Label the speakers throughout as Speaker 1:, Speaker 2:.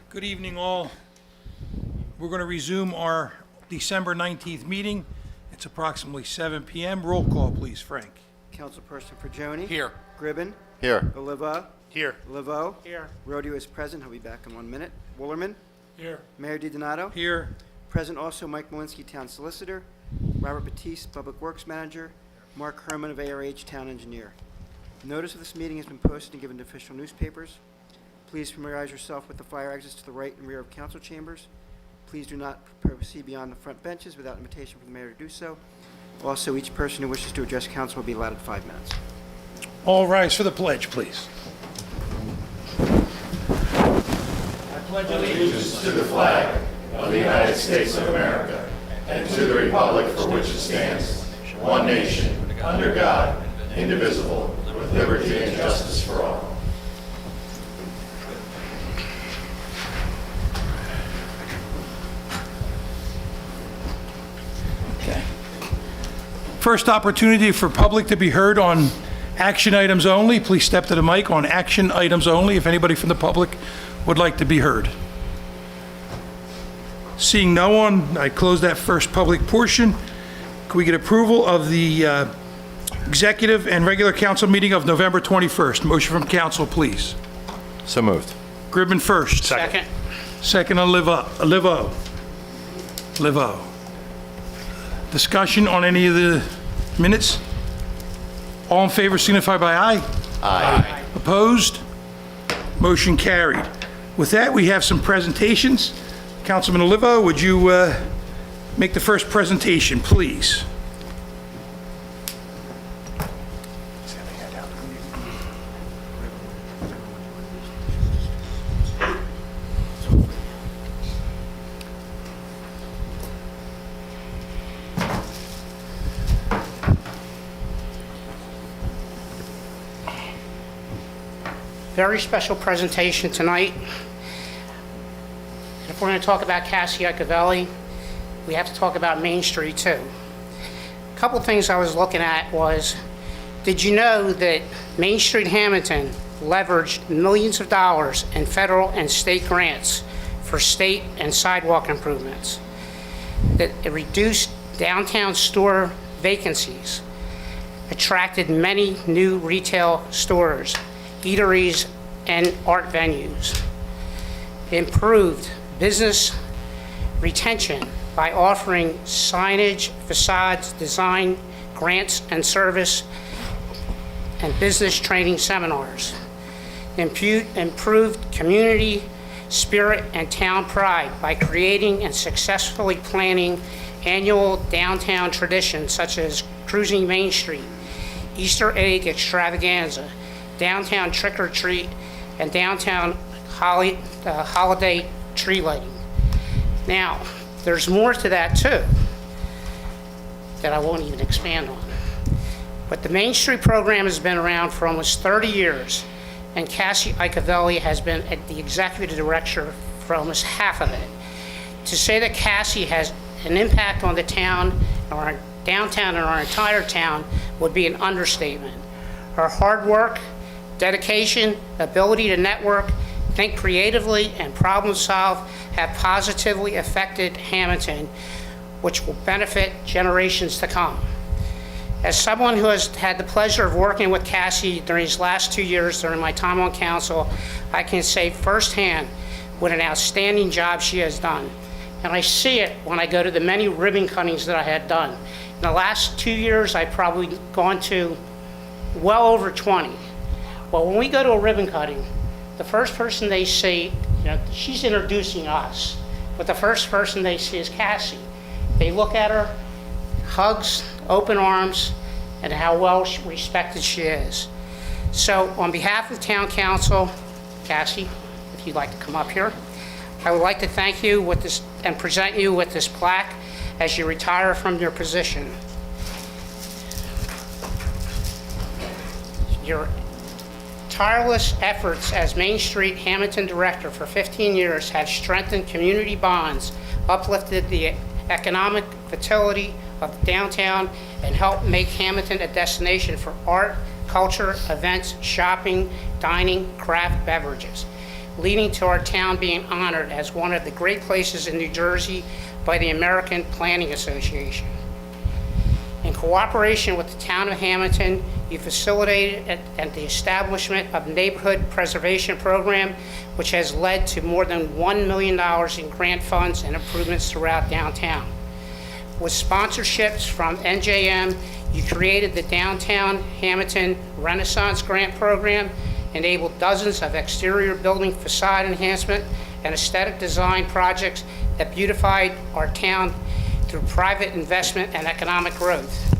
Speaker 1: Good evening, all. We're going to resume our December 19th meeting. It's approximately 7 p.m. Roll call, please, Frank.
Speaker 2: Councilperson Forgione.
Speaker 3: Here.
Speaker 2: Gribben.
Speaker 3: Here.
Speaker 2: Oliva.
Speaker 3: Here.
Speaker 2: Laveau.
Speaker 3: Here.
Speaker 2: Rodeo is present. He'll be back in 1 minute. Woolerman.
Speaker 3: Here.
Speaker 2: Mayor DiDonato.
Speaker 1: Here.
Speaker 2: Present also Mike Malinsky, Town Solicitor. Robert Batiste, Public Works Manager. Mark Herman of ARH, Town Engineer. Notice of this meeting has been posted and given to official newspapers. Please familiarize yourself with the fire exits to the right and rear of council chambers. Please do not proceed beyond the front benches without invitation from the mayor to do so. Also, each person who wishes to address council will be allotted 5 minutes.
Speaker 1: All rise for the pledge, please.
Speaker 4: Allegiance to the flag of the United States of America and to the republic for which it stands, one nation, under God, indivisible, with liberty and justice for all.
Speaker 1: Okay. First opportunity for public to be heard on action items only. Please step to the mic on action items only if anybody from the public would like to be heard. Seeing no one, I close that first public portion. Can we get approval of the executive and regular council meeting of November 21st? Motion from council, please.
Speaker 3: So moved.
Speaker 1: Gribben first.
Speaker 3: Second.
Speaker 1: Second on Livo. Discussion on any of the minutes? All in favor signify by aye.
Speaker 3: Aye.
Speaker 1: Opposed? Motion carried. With that, we have some presentations. Councilman Olivo, would you make the first presentation, please?
Speaker 5: Very special presentation tonight. If we're going to talk about Cassie Iacobelli, we have to talk about Main Street too. A couple things I was looking at was, did you know that Main Street Hammonton leveraged millions of dollars in federal and state grants for state and sidewalk improvements? That it reduced downtown store vacancies, attracted many new retail stores, eateries, and art venues, improved business retention by offering signage, facades, design, grants and service, and business training seminars, improved community spirit and town pride by creating and successfully planning annual downtown traditions such as Cruising Main Street, Easter egg extravaganza, downtown trick-or-treat, and downtown holiday tree lighting. Now, there's more to that too that I won't even expand on. But the Main Street program has been around for almost 30 years, and Cassie Iacobelli has been at the executive director for almost half of it. To say that Cassie has an impact on the town, or our downtown and our entire town, would be an understatement. Her hard work, dedication, ability to network, think creatively, and problem solve have positively affected Hammonton, which will benefit generations to come. As someone who has had the pleasure of working with Cassie during these last 2 years during my time on council, I can say firsthand what an outstanding job she has done. And I see it when I go to the many ribbon cuttings that I had done. In the last 2 years, I've probably gone to well over 20. Well, when we go to a ribbon cutting, the first person they see, she's introducing us, but the first person they see is Cassie. They look at her, hugs, open arms, and how well respected she is. So on behalf of the town council, Cassie, if you'd like to come up here, I would like to thank you with this and present you with this plaque as you retire from your position. Your tireless efforts as Main Street Hammonton Director for 15 years have strengthened community bonds, uplifted the economic vitality of downtown, and helped make Hammonton a destination for art, culture, events, shopping, dining, craft beverages. leading to our town being honored as one of the great places in New Jersey by the American Planning Association. In cooperation with the Town of Hammonton, you facilitated the establishment of Neighborhood Preservation Program, which has led to more than $1 million in grant funds and improvements throughout downtown. With sponsorships from NJM, you created the Downtown Hammonton Renaissance Grant Program, enabled dozens of exterior building facade enhancement and aesthetic design projects that beautified our town through private investment and economic growth.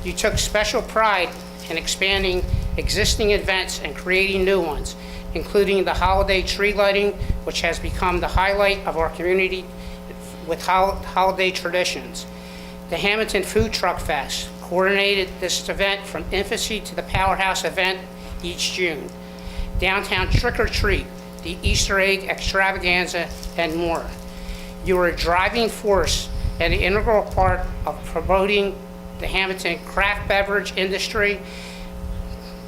Speaker 5: You took special pride in expanding existing events and creating new ones, including the holiday tree lighting, which has become the highlight of our community with holiday traditions. The Hammonton Food Truck Fest coordinated this event from infancy to the powerhouse event each June. Downtown Trick or Treat, the Easter egg extravaganza, and more. You were a driving force and an integral part of promoting the Hammonton craft beverage industry,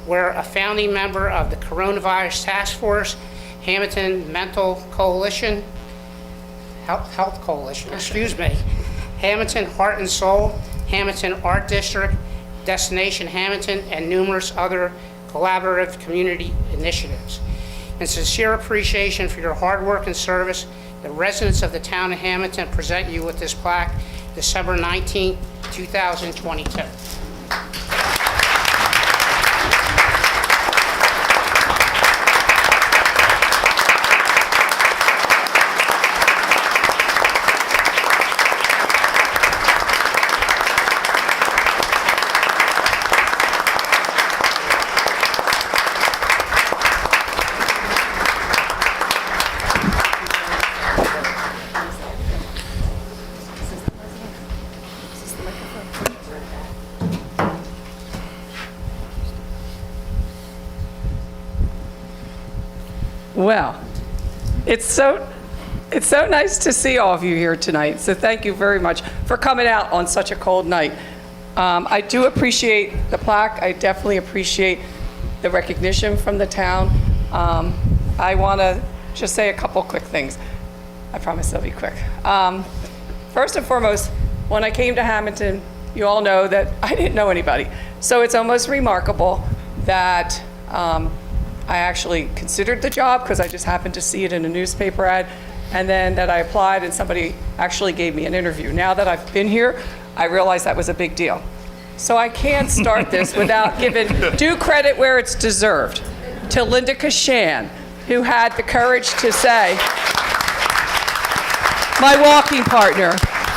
Speaker 5: where a founding member of the Coronavirus Task Force, Hammonton Mental Coalition, Health Coalition, excuse me, Hammonton Heart and Soul, Hammonton Art District, Destination Hammonton, and numerous other collaborative community initiatives. In sincere appreciation for your hard work and service, the residents of the Town of Hammonton present you with this plaque, December 19, 2022.
Speaker 6: Well, it's so nice to see all of you here tonight. So thank you very much for coming out on such a cold night. I do appreciate the plaque. I definitely appreciate the recognition from the town. I want to just say a couple quick things. I promise they'll be quick. First and foremost, when I came to Hammonton, you all know that I didn't know anybody. So it's almost remarkable that I actually considered the job because I just happened to see it in a newspaper ad, and then that I applied and somebody actually gave me an interview. Now that I've been here, I realize that was a big deal. So I can't start this without giving due credit where it's deserved to Linda Kashan, who had the courage to say, my walking partner,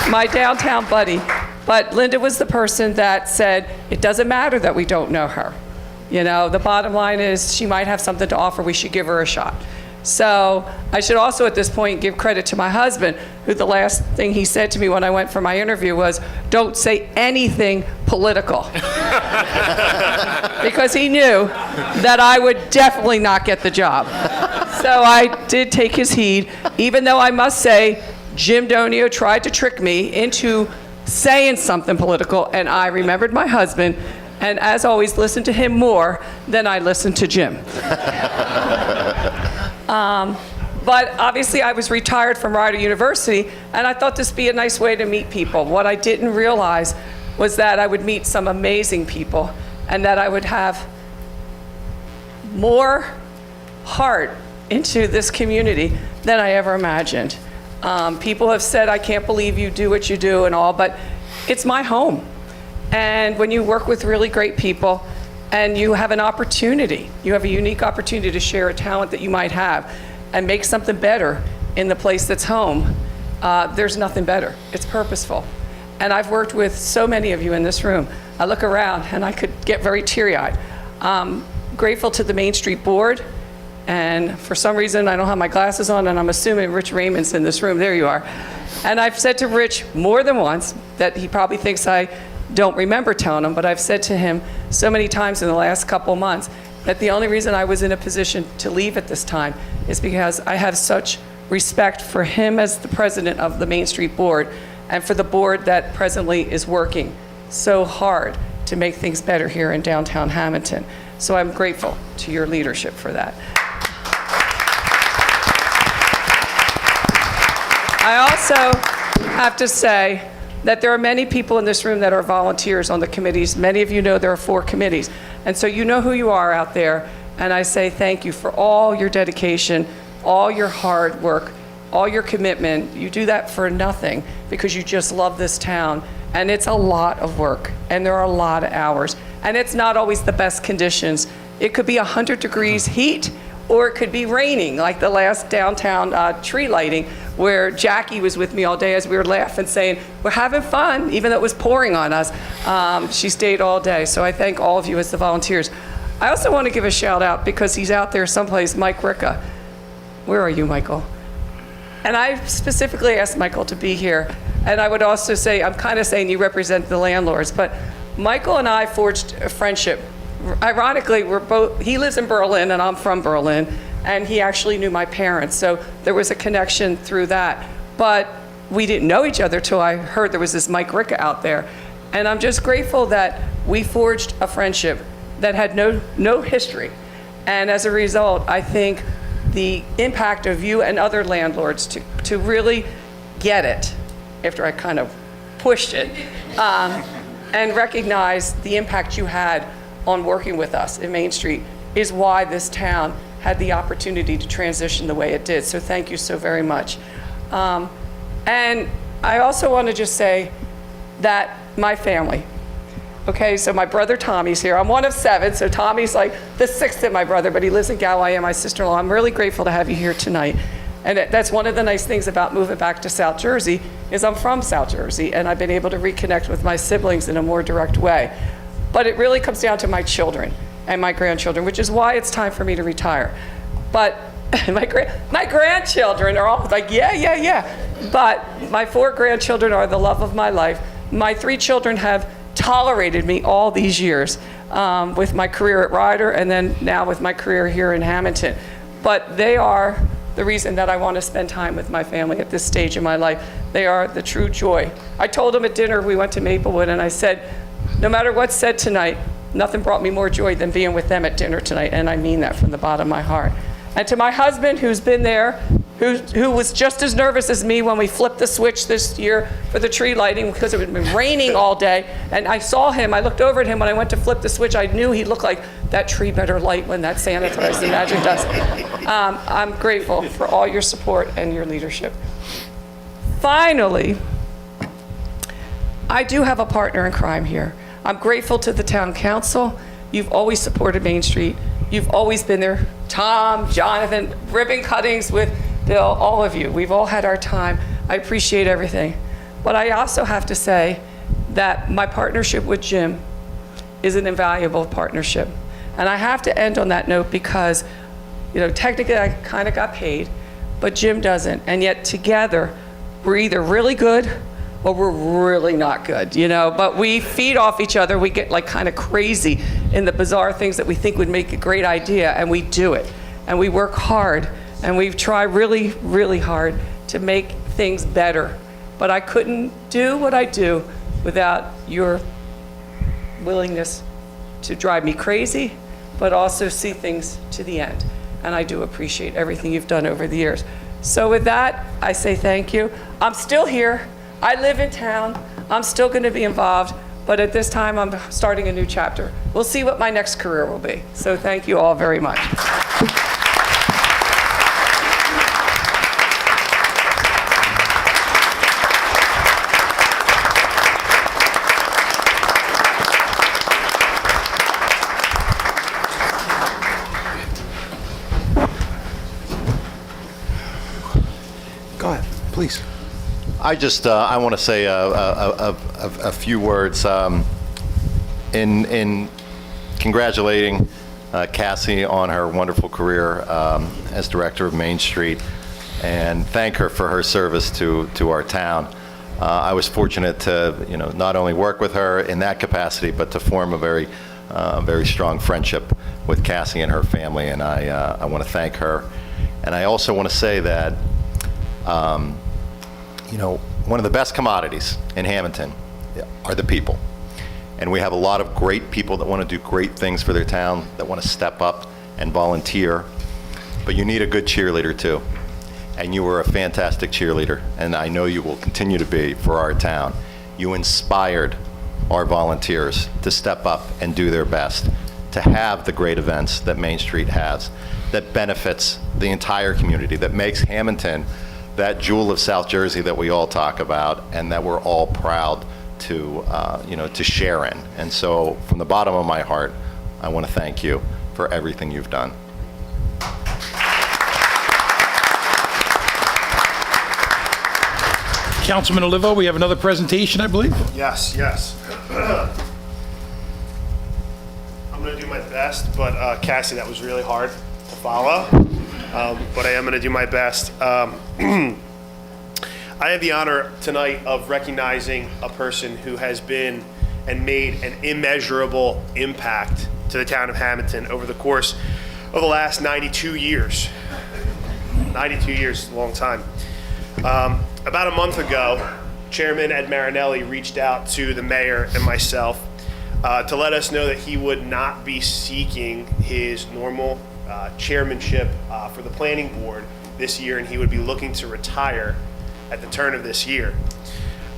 Speaker 6: my downtown buddy, but Linda was the person that said, it doesn't matter that we don't know her. You know, the bottom line is she might have something to offer, we should give her a shot. So I should also at this point give credit to my husband, who the last thing he said to me when I went for my interview was, don't say anything political. Because he knew that I would definitely not get the job. So I did take his heed, even though I must say, Jim Donio tried to trick me into saying something political, and I remembered my husband, and as always, listened to him more than I listened to Jim. But obviously, I was retired from Rider University, and I thought this would be a nice way to meet people. What I didn't realize was that I would meet some amazing people, and that I would have more heart into this community than I ever imagined. People have said, I can't believe you do what you do and all, but it's my home. And when you work with really great people and you have an opportunity, you have a unique opportunity to share a talent that you might have and make something better in the place that's home, there's nothing better. It's purposeful. And I've worked with so many of you in this room. I look around and I could get very teary-eyed. Grateful to the Main Street Board. And for some reason, I don't have my glasses on, and I'm assuming Rich Raymond's in this room. There you are. And I've said to Rich more than once that he probably thinks I don't remember telling him, but I've said to him so many times in the last couple months that the only reason I was in a position to leave at this time is because I have such respect for him as the president of the Main Street Board and for the board that presently is working so hard to make things better here in downtown Hammonton. So I'm grateful to your leadership for that. I also have to say that there are many people in this room that are volunteers on the committees. Many of you know there are 4 committees. And so you know who you are out there. And I say thank you for all your dedication, all your hard work, all your commitment. You do that for nothing because you just love this town. And it's a lot of work, and there are a lot of hours. And it's not always the best conditions. It could be 100 degrees heat, or it could be raining, like the last downtown tree lighting, where Jackie was with me all day as we were laughing, saying, we're having fun, even though it was pouring on us. She stayed all day. So I thank all of you as the volunteers. I also want to give a shout out, because he's out there someplace, Mike Ricca. Where are you, Michael? And I specifically asked Michael to be here. And I would also say, I'm kind of saying you represent the landlords, but Michael and I forged a friendship. Ironically, he lives in Berlin and I'm from Berlin, and he actually knew my parents. So there was a connection through that. But we didn't know each other till I heard there was this Mike Ricca out there. And I'm just grateful that we forged a friendship that had no history. And as a result, I think the impact of you and other landlords to really get it, after I kind of pushed it, and recognize the impact you had on working with us in Main Street is why this town had the opportunity to transition the way it did. So thank you so very much. And I also want to just say that my family, okay, so my brother Tommy's here. I'm one of 7, so Tommy's like the 6th of my brother, but he lives in Galway, and my sister-in-law. I'm really grateful to have you here tonight. And that's one of the nice things about moving back to South Jersey is I'm from South Jersey, and I've been able to reconnect with my siblings in a more direct way. But it really comes down to my children and my grandchildren, which is why it's time for me to retire. But my grandchildren are all like, yeah. But my 4 grandchildren are the love of my life. My 3 children have tolerated me all these years with my career at Ryder, and then now with my career here in Hammonton. But they are the reason that I want to spend time with my family at this stage in my life. They are the true joy. I told them at dinner, we went to Maplewood, and I said, no matter what's said tonight, nothing brought me more joy than being with them at dinner tonight, and I mean that from the bottom of my heart. And to my husband, who's been there, who was just as nervous as me when we flipped the switch this year for the tree lighting, because it had been raining all day, and I saw him, I looked over at him when I went to flip the switch, I knew he looked like that tree better light when that Santa throws the magic dust. I'm grateful for all your support and your leadership. Finally, I do have a partner in crime here. I'm grateful to the town council. You've always supported Main Street. You've always been there. Tom, Jonathan, ribbon cuttings with Bill, all of you. We've all had our time. I appreciate everything. But I also have to say that my partnership with Jim is an invaluable partnership. And I have to end on that note because, technically I kind of got paid, but Jim doesn't. And yet together, we're either really good or we're really not good, but we feed off each other. We get like kind of crazy in the bizarre things that we think would make a great idea, and we do it. And we work hard, and we try really, really hard to make things better. But I couldn't do what I do without your willingness to drive me crazy, but also see things to the end. And I do appreciate everything you've done over the years. So with that, I say thank you. I'm still here. I live in town. I'm still going to be involved, but at this time, I'm starting a new chapter. We'll see what my next career will be. So thank you all very much.
Speaker 1: Go ahead, please.
Speaker 3: I want to say a few words in congratulating Cassie on her wonderful career as director of Main Street, and thank her for her service to our town. I was fortunate to not only work with her in that capacity, but to form a very strong friendship with Cassie and her family, and I want to thank her. And I also want to say that one of the best commodities in Hammonton are the people. And we have a lot of great people that want to do great things for their town, that want to step up and volunteer. But you need a good cheerleader too. and you were a fantastic cheerleader, and I know you will continue to be for our town. You inspired our volunteers to step up and do their best, to have the great events that Main Street has, that benefits the entire community, that makes Hammonton that jewel of South Jersey that we all talk about and that we're all proud to, to share in. And so from the bottom of my heart, I want to thank you for everything you've done.
Speaker 1: Councilman Olivo, we have another presentation, I believe.
Speaker 7: Yes. I'm going to do my best, but Cassie, that was really hard to follow. But I am going to do my best. I have the honor tonight of recognizing a person who has been and made an immeasurable impact to the town of Hammonton over the course of the last 92 years. 92 years is a long time. About a month ago, Chairman Ed Marinelli reached out to the mayor and myself to let us know that he would not be seeking his normal chairmanship for the planning board this year, and he would be looking to retire at the turn of this year.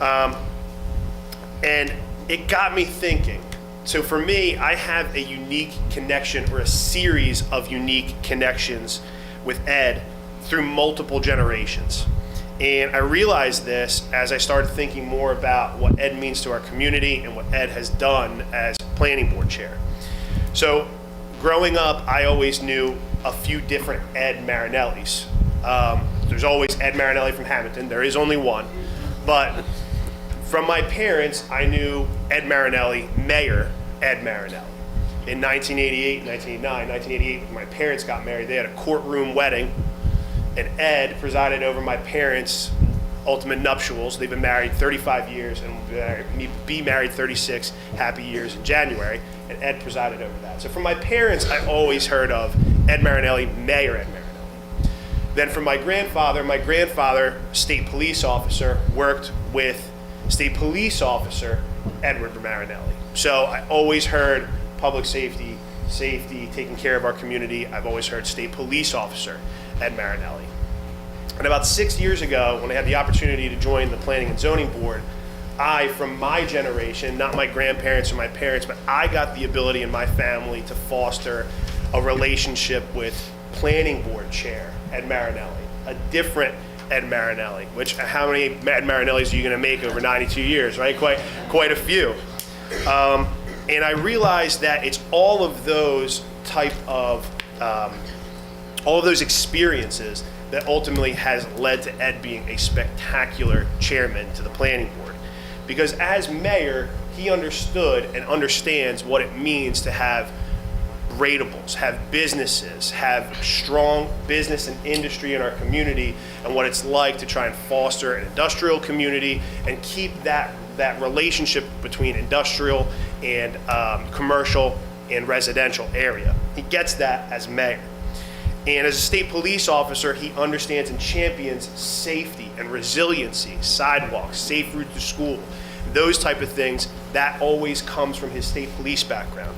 Speaker 7: And it got me thinking. So for me, I have a unique connection, or a series of unique connections with Ed through multiple generations. And I realized this as I started thinking more about what Ed means to our community and what Ed has done as planning board chair. So growing up, I always knew a few different Ed Marinellis. There's always Ed Marinelli from Hammonton. There is only one. But from my parents, I knew Ed Marinelli, Mayor Ed Marinelli. In 1988, 1989, 1988, when my parents got married, they had a courtroom wedding, and Ed presided over my parents' ultimate nuptials. They've been married 35 years and will be married 36 happy years in January, and Ed presided over that. So from my parents, I always heard of Ed Marinelli, Mayor Ed Marinelli. Then from my grandfather, state police officer, worked with state police officer Edward Marinelli. So I always heard public safety, taking care of our community. I've always heard state police officer Ed Marinelli. And about 6 years ago, when I had the opportunity to join the Planning and Zoning Board, I, from my generation, not my grandparents or my parents, but I got the ability in my family to foster a relationship with Planning Board Chair Ed Marinelli, a different Ed Marinelli, which how many Ed Marinellis are you going to make over 92 years, right? Quite a few. And I realized that it's all of those all of those experiences that ultimately has led to Ed being a spectacular chairman to the planning board. Because as mayor, he understood and understands what it means to have ratables, have businesses, have strong business and industry in our community, and what it's like to try and foster an industrial community and keep that relationship between industrial and commercial and residential area. He gets that as mayor. And as a state police officer, he understands and champions safety and resiliency, sidewalks, safe route to school, those type of things. That always comes from his state police background.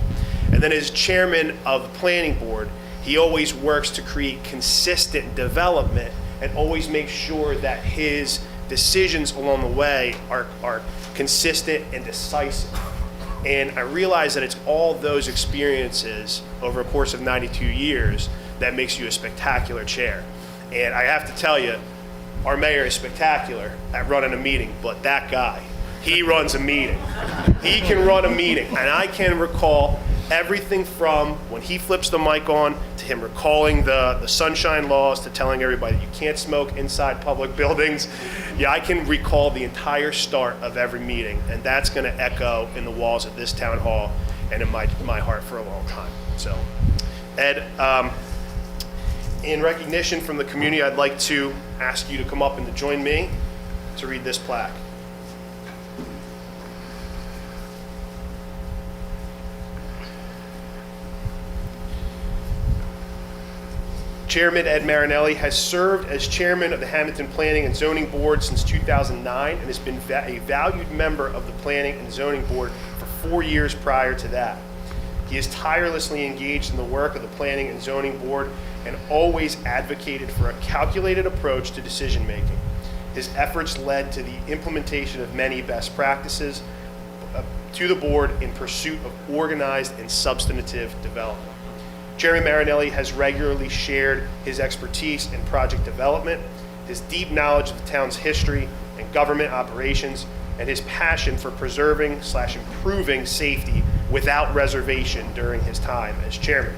Speaker 7: And then as chairman of the planning board, he always works to create consistent development and always makes sure that his decisions along the way are consistent and decisive. And I realize that it's all those experiences over a course of 92 years that makes you a spectacular chair. And I have to tell you, our mayor is spectacular at running a meeting, but that guy, he runs a meeting. He can run a meeting. And I can recall everything from when he flips the mic on to him recalling the sunshine laws to telling everybody you can't smoke inside public buildings. Yeah, I can recall the entire start of every meeting, and that's going to echo in the walls of this town hall and in my heart for a long time. So, Ed, in recognition from the community, I'd like to ask you to come up and to join me to read this plaque. Chairman Ed Marinelli has served as chairman of the Hammonton Planning and Zoning Board since 2009 and has been a valued member of the Planning and Zoning Board for 4 years prior to that. He is tirelessly engaged in the work of the Planning and Zoning Board and always advocated for a calculated approach to decision-making. His efforts led to the implementation of many best practices to the board in pursuit of organized and substantive development. Chairman Marinelli has regularly shared his expertise in project development, his deep knowledge of the town's history and government operations, and his passion for preserving/improving safety without reservation during his time as chairman.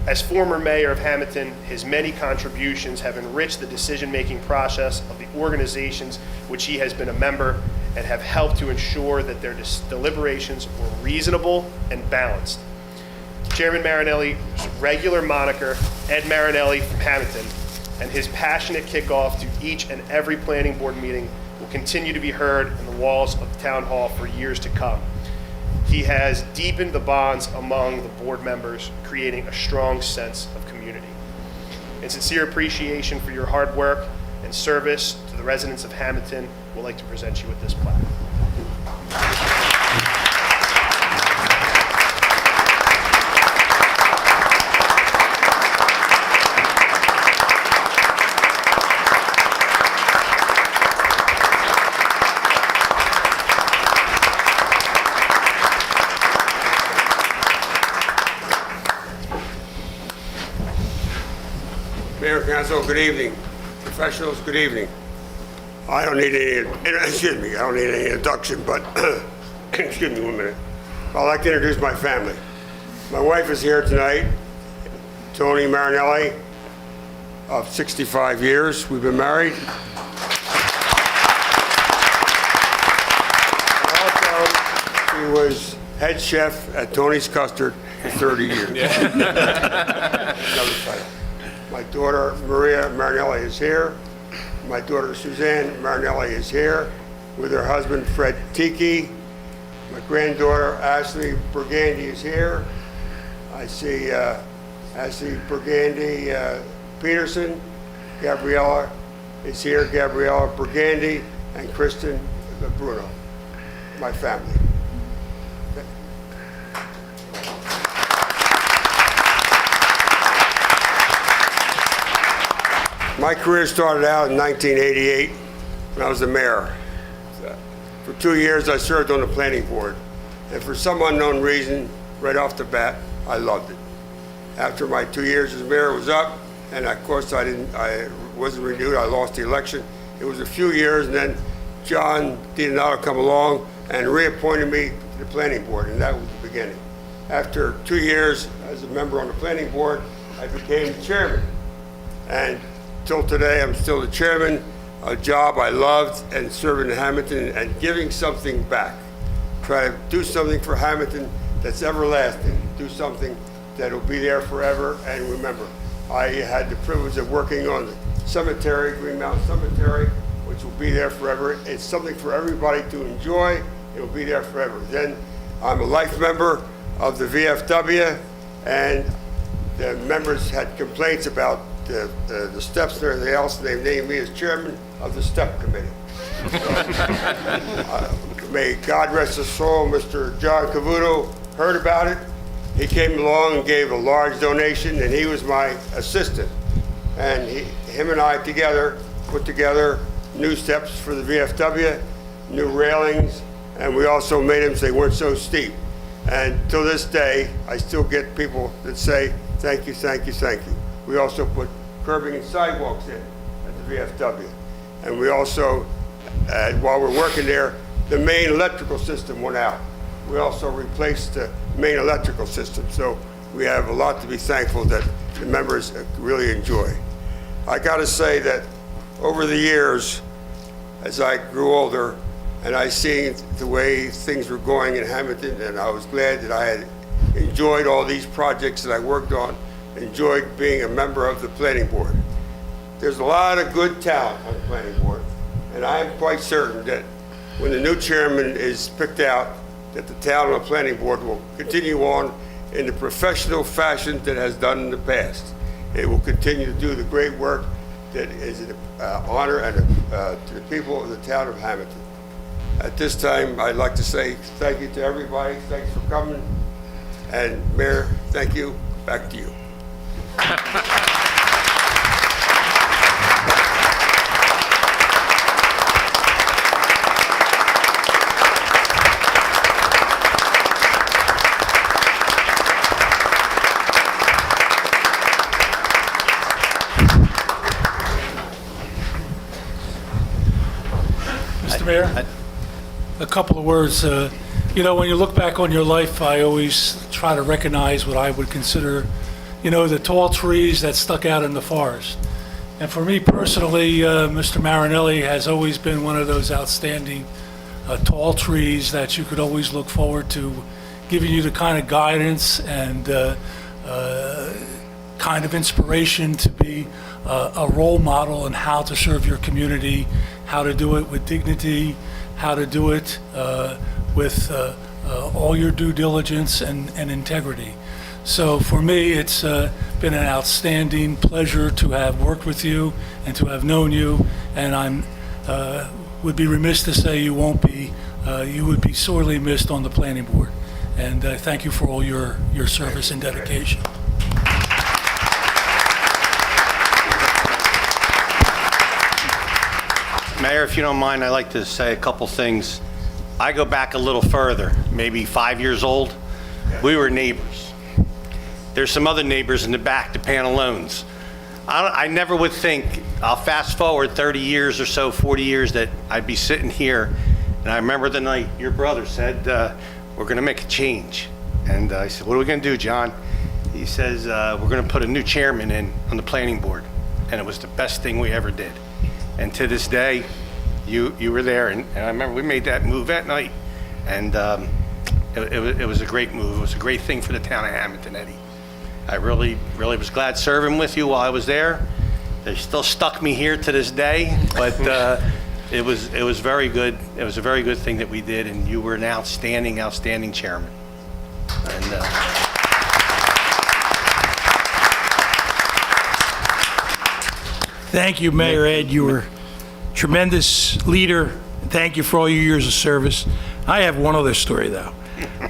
Speaker 7: As former mayor of Hammonton, his many contributions have enriched the decision-making process of the organizations which he has been a member and have helped to ensure that their deliberations were reasonable and balanced. Chairman Marinelli's regular moniker, Ed Marinelli from Hammonton, and his passionate kickoff to each and every planning board meeting will continue to be heard in the walls of the town hall for years to come. He has deepened the bonds among the board members, creating a strong sense of community. In sincere appreciation for your hard work and service to the residents of Hammonton, we'd like to present you with this plaque.
Speaker 8: Mayor, Council, good evening. Professionals, good evening. I don't need any, I don't need any introduction, but, excuse me 1 minute. I'd like to introduce my family. My wife is here tonight, Tony Marinelli, of 65 years. We've been married. Also, she was head chef at Tony's Custard for 30 years. Another title. My daughter, Maria Marinelli, is here. My daughter, Suzanne Marinelli, is here with her husband, Fred Tiki. My granddaughter, Ashley Burgandy, is here. I see Ashley Burgandy Peterson. Gabriella is here, Gabriella Burgandy, and Kristen Bruno, my family. My career started out in 1988 when I was the mayor. For 2 years, I served on the planning board. And for some unknown reason, right off the bat, I loved it. After my 2 years as mayor was up, and of course I wasn't renewed, I lost the election. It was a few years, and then John DiDonato come along and reappointed me to the planning board, and that was the beginning. After 2 years as a member on the planning board, I became the chairman. And till today, I'm still the chairman, a job I loved, and serving in Hammonton and giving something back. Try to do something for Hammonton that's everlasting, do something that'll be there forever. And remember, I had the privilege of working on the cemetery, Green Mountain Cemetery, which will be there forever. It's something for everybody to enjoy. It will be there forever. Then I'm a life member of the VFW, and the members had complaints about the steps and everything else, and they named me as chairman of the step committee. May God rest his soul, Mr. John Cavuto heard about it. He came along and gave a large donation, and he was my assistant. And him and I together put together new steps for the VFW, new railings, and we also made them so they weren't so steep. And till this day, I still get people that say, thank you, thank you, thank you. We also put curbing and sidewalks in at the VFW. And we also, while we're working there, the main electrical system went out. We also replaced the main electrical system. So we have a lot to be thankful that the members really enjoy. I gotta say that over the years, as I grew older, and I seen the way things were going in Hammonton, and I was glad that I had enjoyed all these projects that I worked on, enjoyed being a member of the planning board. There's a lot of good talent on the planning board, and I am quite certain that when the new chairman is picked out, that the town and the planning board will continue on in the professional fashion that it has done in the past. It will continue to do the great work that is an honor and to the people of the town of Hammonton. At this time, I'd like to say thank you to everybody. Thanks for coming. And Mayor, thank you. Back to you.
Speaker 9: Mr. Mayor, a couple of words. You know, when you look back on your life, I always try to recognize what I would consider, you know, the tall trees that stuck out in the forest. And for me personally, Mr. Marinelli has always been one of those outstanding tall trees that you could always look forward to giving you the kind of guidance and kind of inspiration to be a role model in how to serve your community, how to do it with dignity, how to do it with all your due diligence and integrity. So for me, it's been an outstanding pleasure to have worked with you and to have known you, and I'm would be remiss to say you won't be, you would be sorely missed on the planning board. And thank you for all your service and dedication.
Speaker 10: Mayor, if you don't mind, I'd like to say a couple things. I go back a little further, maybe 5 years old. We were neighbors. There's some other neighbors in the back, the Panalones. I never would think, I'll fast forward 30 years or so, 40 years, that I'd be sitting here. And I remember the night your brother said, we're going to make a change. And I said, what are we going to do, John? He says, we're going to put a new chairman in on the planning board. And it was the best thing we ever did. And to this day, you were there. And I remember we made that move that night. And it was a great move. It was a great thing for the town of Hammonton, Eddie. I really was glad serving with you while I was there. They still stuck me here to this day, but it was very good. It was a very good thing that we did, and you were an outstanding chairman. And
Speaker 1: Thank you, Mayor Ed. You were a tremendous leader. Thank you for all your years of service. I have one other story, though.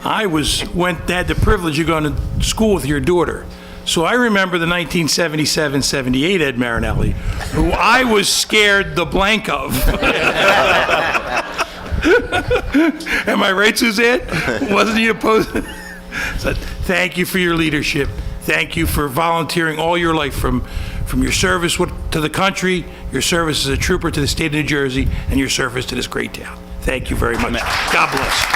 Speaker 1: I had the privilege of going to school with your daughter. So I remember the 1977-78 Ed Marinelli, who I was scared the blank of. Am I right, Suzanne? Wasn't he opposed? So thank you for your leadership. Thank you for volunteering all your life, from your service to the country, your service as a trooper to the state of New Jersey, and your service to this great town. Thank you very much. God bless.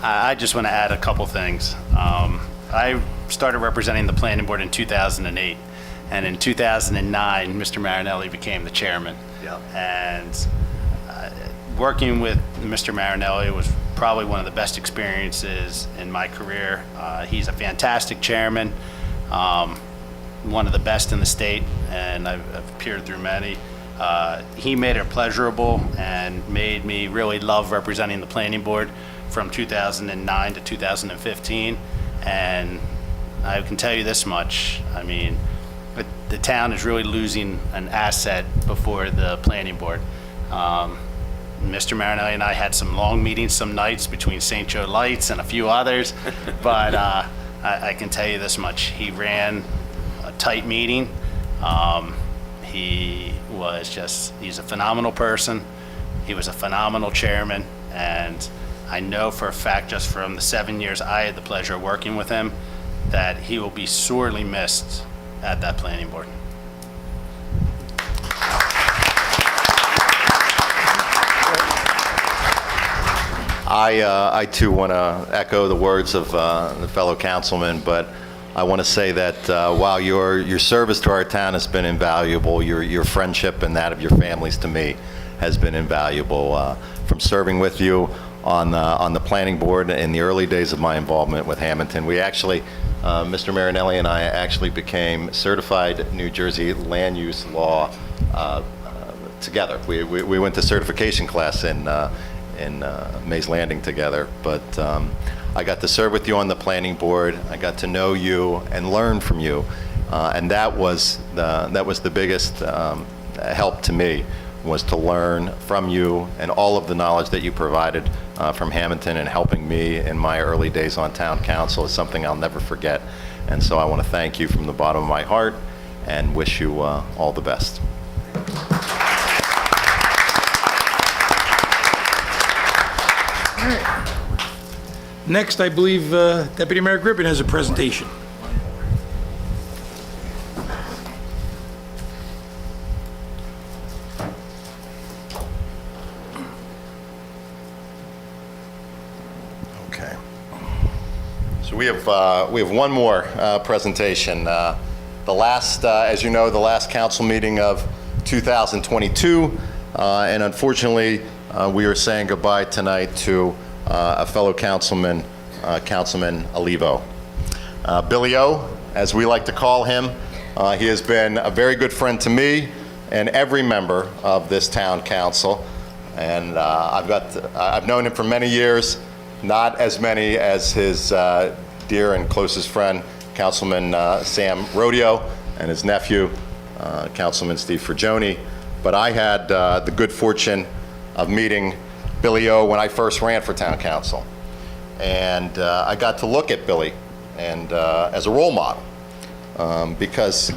Speaker 11: I just want to add a couple things. I started representing the planning board in 2008, and in 2009, Mr. Marinelli became the chairman.
Speaker 10: Yeah.
Speaker 11: And working with Mr. Marinelli was probably one of the best experiences in my career. He's a fantastic chairman, one of the best in the state, and I've appeared through many. He made it pleasurable and made me really love representing the planning board from 2009 to 2015, and I can tell you this much, I mean, the town is really losing an asset before the planning board. Mr. Marinelli and I had some long meetings some nights between St. Joe Lights and a few others, but I can tell you this much, he ran a tight meeting. He's a phenomenal person, he was a phenomenal chairman, and I know for a fact, just from the 7 years I had the pleasure of working with him, that he will be sorely missed at that planning board.
Speaker 3: I too want to echo the words of the fellow councilman, but I want to say that while your service to our town has been invaluable, your friendship and that of your families to me has been invaluable. From serving with you on the planning board in the early days of my involvement with Hammonton, we actually, Mr. Marinelli and I actually became certified New Jersey land use law together. We went to certification class in Mays Landing together, but I got to serve with you on the planning board. I got to know you and learn from you, and that was the biggest help to me, was to learn from you, and all of the knowledge that you provided from Hammonton and helping me in my early days on town council is something I'll never forget. And so I want to thank you from the bottom of my heart and wish you all the best.
Speaker 1: Next, I believe Deputy Mayor Gribbin has a presentation.
Speaker 3: So we have one more presentation. The last, as you know, the last council meeting of 2022, and unfortunately, we are saying goodbye tonight to a fellow councilman, Councilman Olivo. Billy O, as we like to call him, he has been a very good friend to me and every member of this town council, and I've known him for many years, not as many as his dear and closest friend, Councilman Sam Rodeo, and his nephew, Councilman Steve Fragioni. But I had the good fortune of meeting Billy O when I first ran for town council. And I got to look at Billy and as a role model because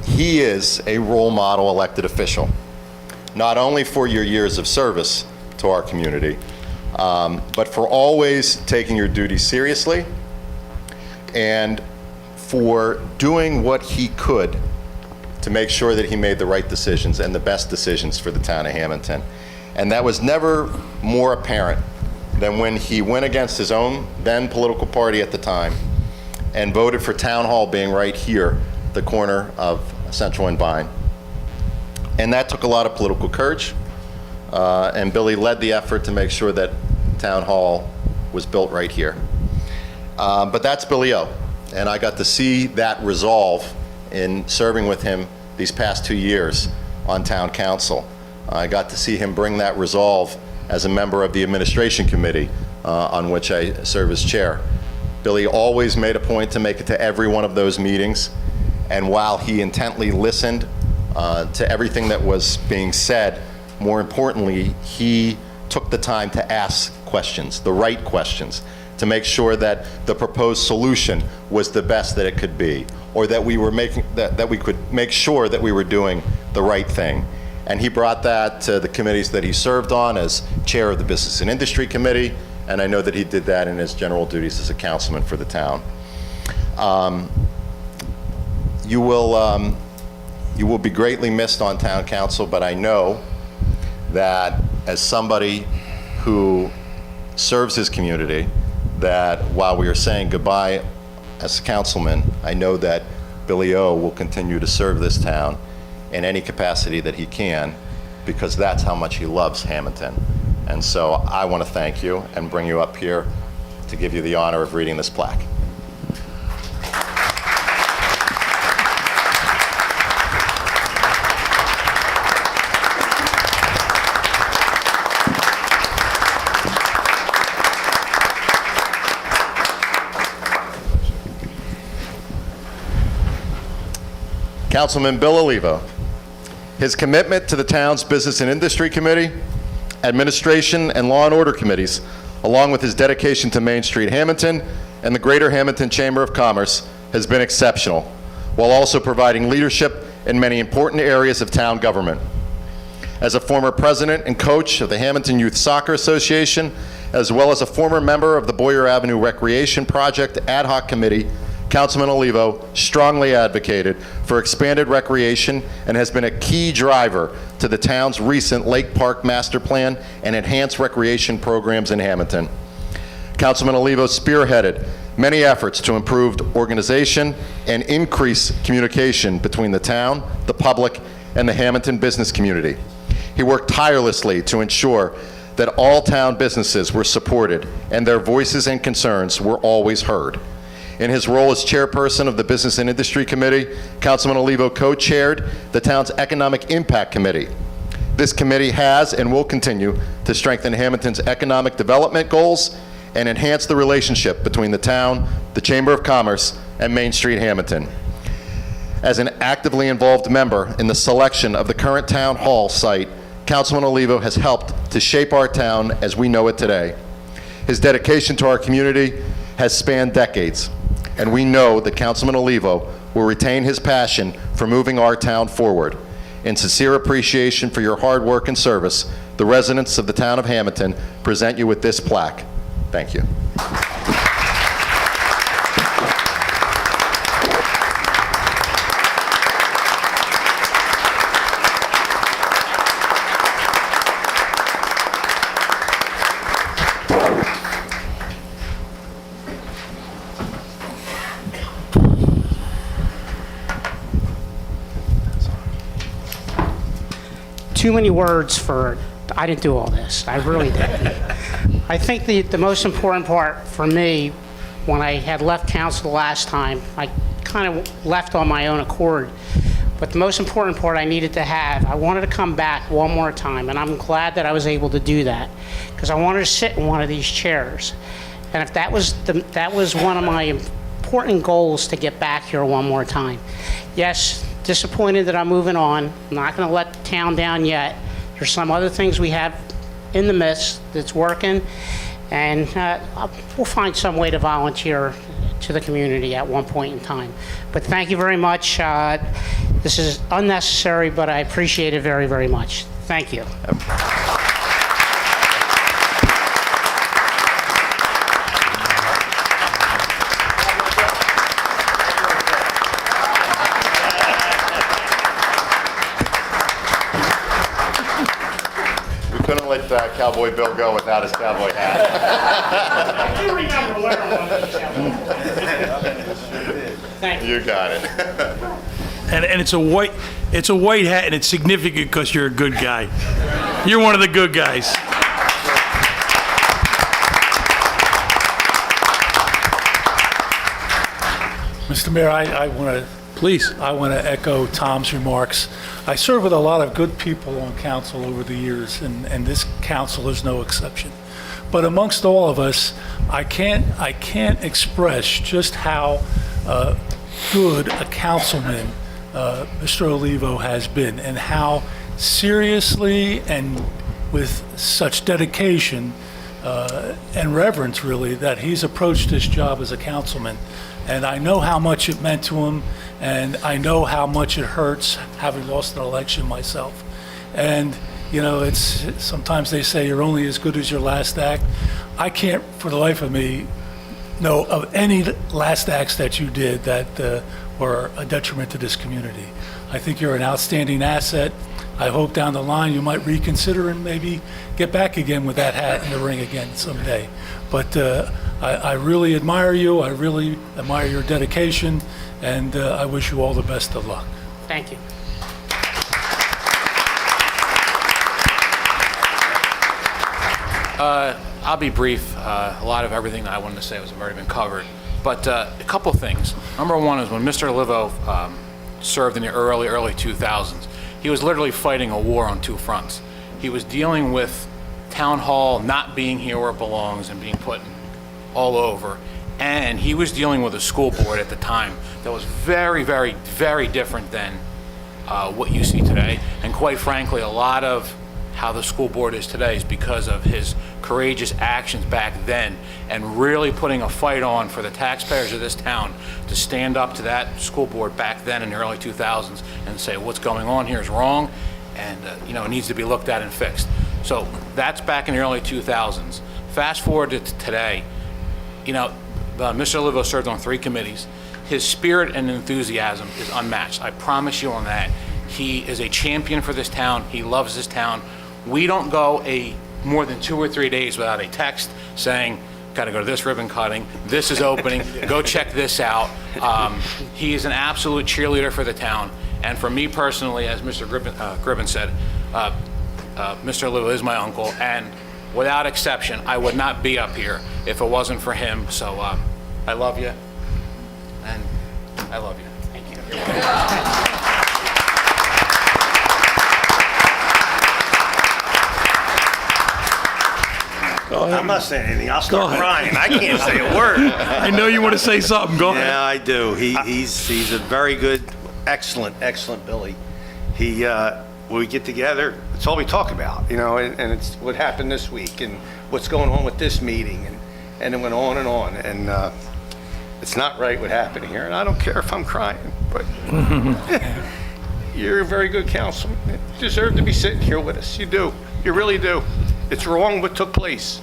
Speaker 3: he is a role model elected official, not only for your years of service to our community, but for always taking your duty seriously and for doing what he could to make sure that he made the right decisions and the best decisions for the town of Hammonton. And that was never more apparent than when he went against his own then political party at the time and voted for Town Hall being right here, the corner of Central and Vine. And that took a lot of political courage, and Billy led the effort to make sure that Town Hall was built right here. But that's Billy O, and I got to see that resolve in serving with him these past 2 years on town council. I got to see him bring that resolve as a member of the administration committee on which I serve as chair. Billy always made a point to make it to every one of those meetings, and while he intently listened to everything that was being said, more importantly, he took the time to ask questions, the right questions, to make sure that the proposed solution was the best that it could be, or that we were making that we could make sure that we were doing the right thing. And he brought that to the committees that he served on as chair of the Business and Industry Committee, and I know that he did that in his general duties as a councilman for the town. You will be greatly missed on town council, but I know that as somebody who serves his community, that while we are saying goodbye as a councilman, I know that Billy O will continue to serve this town in any capacity that he can, because that's how much he loves Hammonton. And so I want to thank you and bring you up here to give you the honor of reading this plaque. Councilman Bill Olivo. His commitment to the town's Business and Industry Committee, Administration, and Law and Order Committees, along with his dedication to Main Street Hammonton and the Greater Hammonton Chamber of Commerce, has been exceptional, while also providing leadership in many important areas of town government. As a former president and coach of the Hammonton Youth Soccer Association, as well as a former member of the Boyer Avenue Recreation Project Ad Hoc Committee, Councilman Olivo strongly advocated for expanded recreation and has been a key driver to the town's recent Lake Park Master Plan and enhanced recreation programs in Hammonton. Councilman Olivo spearheaded many efforts to improve organization and increase communication between the town, the public, and the Hammonton business community. He worked tirelessly to ensure that all town businesses were supported and their voices and concerns were always heard. In his role as chairperson of the Business and Industry Committee, Councilman Olivo co-chaired the town's Economic Impact Committee. This committee has and will continue to strengthen Hammonton's economic development goals and enhance the relationship between the town, the Chamber of Commerce, and Main Street Hammonton. As an actively involved member in the selection of the current town hall site, Councilman Olivo has helped to shape our town as we know it today. His dedication to our community has spanned decades, and we know that Councilman Olivo will retain his passion for moving our town forward. In sincere appreciation for your hard work and service, the residents of the town of Hammonton present you with this plaque. Thank you.
Speaker 5: too many words for, I didn't do all this. I really didn't. I think the most important part for me, when I had left council last time, I kind of left on my own accord. But the most important part I needed to have, I wanted to come back one more time, and I'm glad that I was able to do that, because I wanted to sit in one of these chairs. And if that was one of my important goals, to get back here one more time. Yes, disappointed that I'm moving on. I'm not going to let the town down yet. There's some other things we have in the midst that's working, and we'll find some way to volunteer to the community at one point in time. But thank you very much. This is unnecessary, but I appreciate it very, very much. Thank you.
Speaker 3: We couldn't let Cowboy Bill go without his cowboy hat.
Speaker 5: I do remember wearing one of these. Thank you.
Speaker 3: You got it.
Speaker 1: And it's a white hat, and it's significant because you're a good guy. You're one of the good guys.
Speaker 9: Mr. Mayor, I want to echo Tom's remarks. I serve with a lot of good people on council over the years, and this council is no exception. But amongst all of us, I can't express just how good a councilman Mr. Olivo has been, and how seriously and with such dedication and reverence, really, that he's approached this job as a councilman. And I know how much it meant to him, and I know how much it hurts, having lost an election myself. And, you know, sometimes they say you're only as good as your last act. I can't, for the life of me, know of any last acts that you did that were a detriment to this community. I think you're an outstanding asset. I hope down the line you might reconsider and maybe get back again with that hat in the ring again someday. But I really admire you. I really admire your dedication, and I wish you all the best of luck.
Speaker 5: Thank you.
Speaker 12: I'll be brief. A lot of everything I wanted to say has already been covered. But a couple things. Number one is when Mr. Olivo served in the early 2000s, he was literally fighting a war on two fronts. He was dealing with Town Hall not being here where it belongs and being put all over. And he was dealing with a school board at the time that was very, very, very different than what you see today. And quite frankly, a lot of how the school board is today is because of his courageous actions back then, and really putting a fight on for the taxpayers of this town to stand up to that school board back then in the early 2000s and say what's going on here is wrong, and you know, it needs to be looked at and fixed. So that's back in the early 2000s. Fast forward to today, you know, Mr. Olivo served on 3 committees. His spirit and enthusiasm is unmatched. I promise you on that. He is a champion for this town. He loves this town. We don't go more than 2 or 3 days without a text saying, got to go to this ribbon cutting, this is opening, go check this out. He is an absolute cheerleader for the town. And for me personally, as Mr. Gribben said, Mr. Olivo is my uncle, and without exception, I would not be up here if it wasn't for him. So I love you, and I love you.
Speaker 5: Thank you.
Speaker 10: I'm not saying anything. I'll start crying. I can't say a word.
Speaker 1: I know you want to say something. Go ahead.
Speaker 10: Yeah, I do. He's a very good, excellent Billy. When we get together, it's all we talk about, you know, and it's what happened this week and what's going on with this meeting, and it went on, and it's not right what happened here, and I don't care if I'm crying, but you're a very good councilman. You deserve to be sitting here with us. You do. You really do. It's wrong what took place.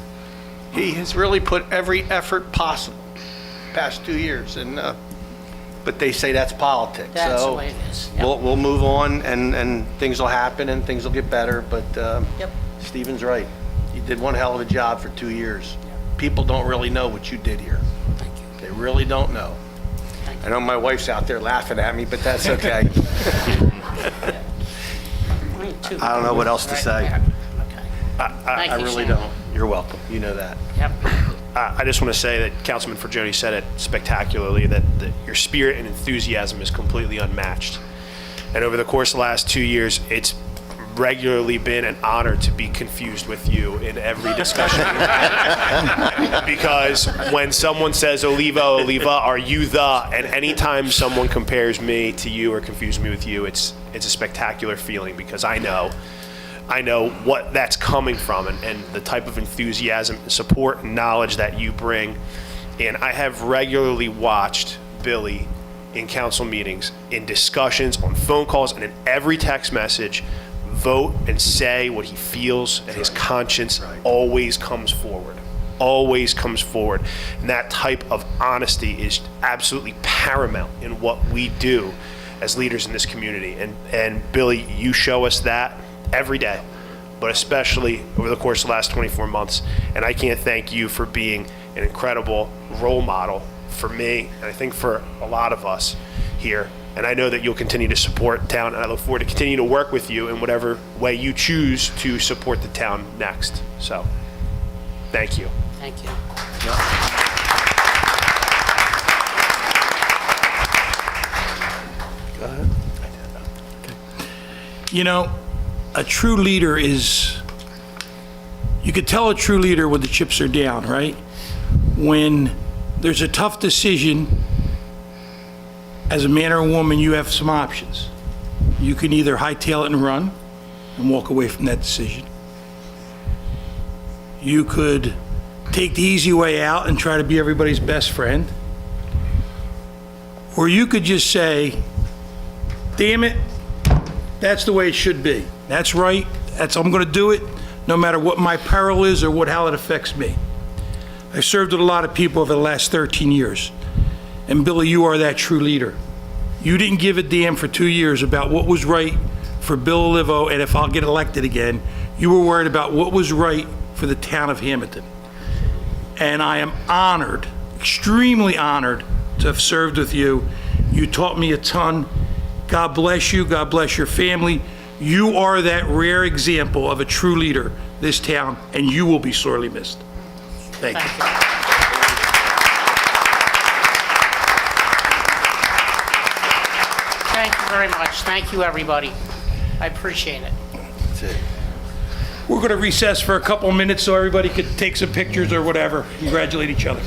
Speaker 10: He has really put every effort possible past 2 years, and but they say that's politics.
Speaker 5: That's
Speaker 10: so
Speaker 5: the way it is. Yep.
Speaker 10: we'll move on, and things will happen, and things will get better. But
Speaker 5: Yep.
Speaker 10: Stephen's right. You did one hell of a job for 2 years. People don't really know what you did here.
Speaker 5: Thank you.
Speaker 10: They really don't know. I know my wife's out there laughing at me, but that's okay.
Speaker 5: too.
Speaker 10: I don't know what else to say.
Speaker 5: Okay.
Speaker 10: I
Speaker 5: Thank you,
Speaker 10: really
Speaker 5: Sam.
Speaker 10: don't. You're welcome. You know that.
Speaker 5: Yep.
Speaker 7: I just want to say that Councilman Forgione said it spectacularly, that your spirit and enthusiasm is completely unmatched. And over the course of the last 2 years, it's regularly been an honor to be confused with you in every discussion. Because when someone says, Oliva, are you the, and anytime someone compares me to you or confuses me with you, it's a spectacular feeling, because I know what that's coming from, and the type of enthusiasm, support, and knowledge that you bring. And I have regularly watched Billy in council meetings, in discussions, on phone calls, and in every text message, vote and say what he feels, and his conscience always comes forward. Always comes forward. And that type of honesty is absolutely paramount in what we do as leaders in this community. And Billy, you show us that every day, but especially over the course of the last 24 months. And I can't thank you for being an incredible role model for me, and I think for a lot of us here. And I know that you'll continue to support town, and I look forward to continuing to work with you in whatever way you choose to support the town next. So, thank you.
Speaker 5: Thank you.
Speaker 1: You know, a true leader is, you could tell a true leader when the chips are down, right? When there's a tough decision, as a man or a woman, you have some options. You can either hightail it and run and walk away from that decision. You could take the easy way out and try to be everybody's best friend. Or you could just say, damn it, that's the way it should be. That's right, I'm gonna do it, no matter what my peril is or how it affects me. I've served with a lot of people over the last 13 years. And Billy, you are that true leader. You didn't give a damn for 2 years about what was right for Bill Olivo, and if I'll get elected again. You were worried about what was right for the town of Hammonton. And I am honored, extremely honored, to have served with you. You taught me a ton. God bless you, God bless your family. You are that rare example of a true leader, this town, and you will be sorely missed. Thank you.
Speaker 5: Thank you very much. Thank you, everybody. I appreciate it.
Speaker 1: We're going to recess for a couple minutes so everybody could take some pictures or whatever, congratulate each other.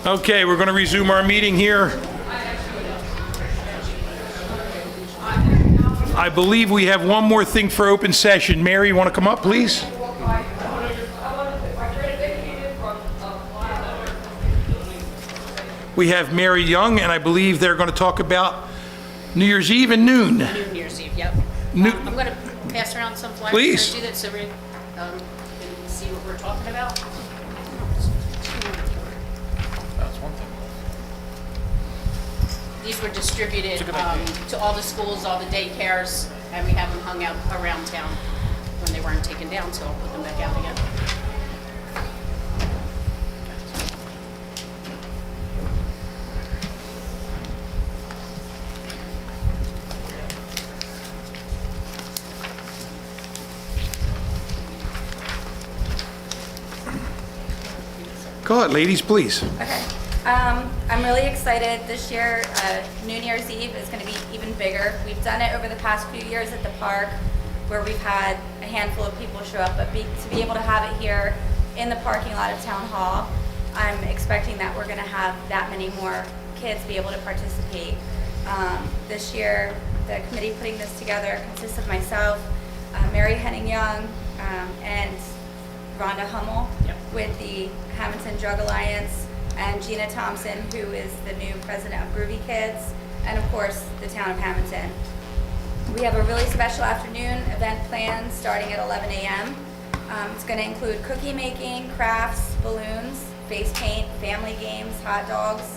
Speaker 1: Okay, we're going to resume our meeting here. I believe we have one more thing for open session. Mary, you want to come up, please? We have Mary Young, and I believe they're going to talk about New Year's Eve and noon.
Speaker 13: New Year's Eve, yep.
Speaker 1: New-
Speaker 13: I'm going to pass around some flyers.
Speaker 1: Please.
Speaker 13: Do that so we can see what we're talking about. These were distributed to all the schools, all the daycares, and we have them hung out around town when they weren't taken down, so I'll put them back out again.
Speaker 1: Go ahead, ladies, please.
Speaker 14: Okay. I'm really excited. This year, New Year's Eve is going to be even bigger. We've done it over the past few years at the park where we've had a handful of people show up, but to be able to have it here in the parking lot of Town Hall, I'm expecting that we're going to have that many more kids be able to participate. This year, the committee putting this together consists of myself, Mary Henning Young, and Rhonda Hummel with the Hammonton Drug Alliance, and Gina Thompson, who is the new president of Groovy Kids, and of course, the Town of Hammonton. We have a really special afternoon event planned starting at 11 a.m. It's going to include cookie making, crafts, balloons, face paint, family games, hot dogs,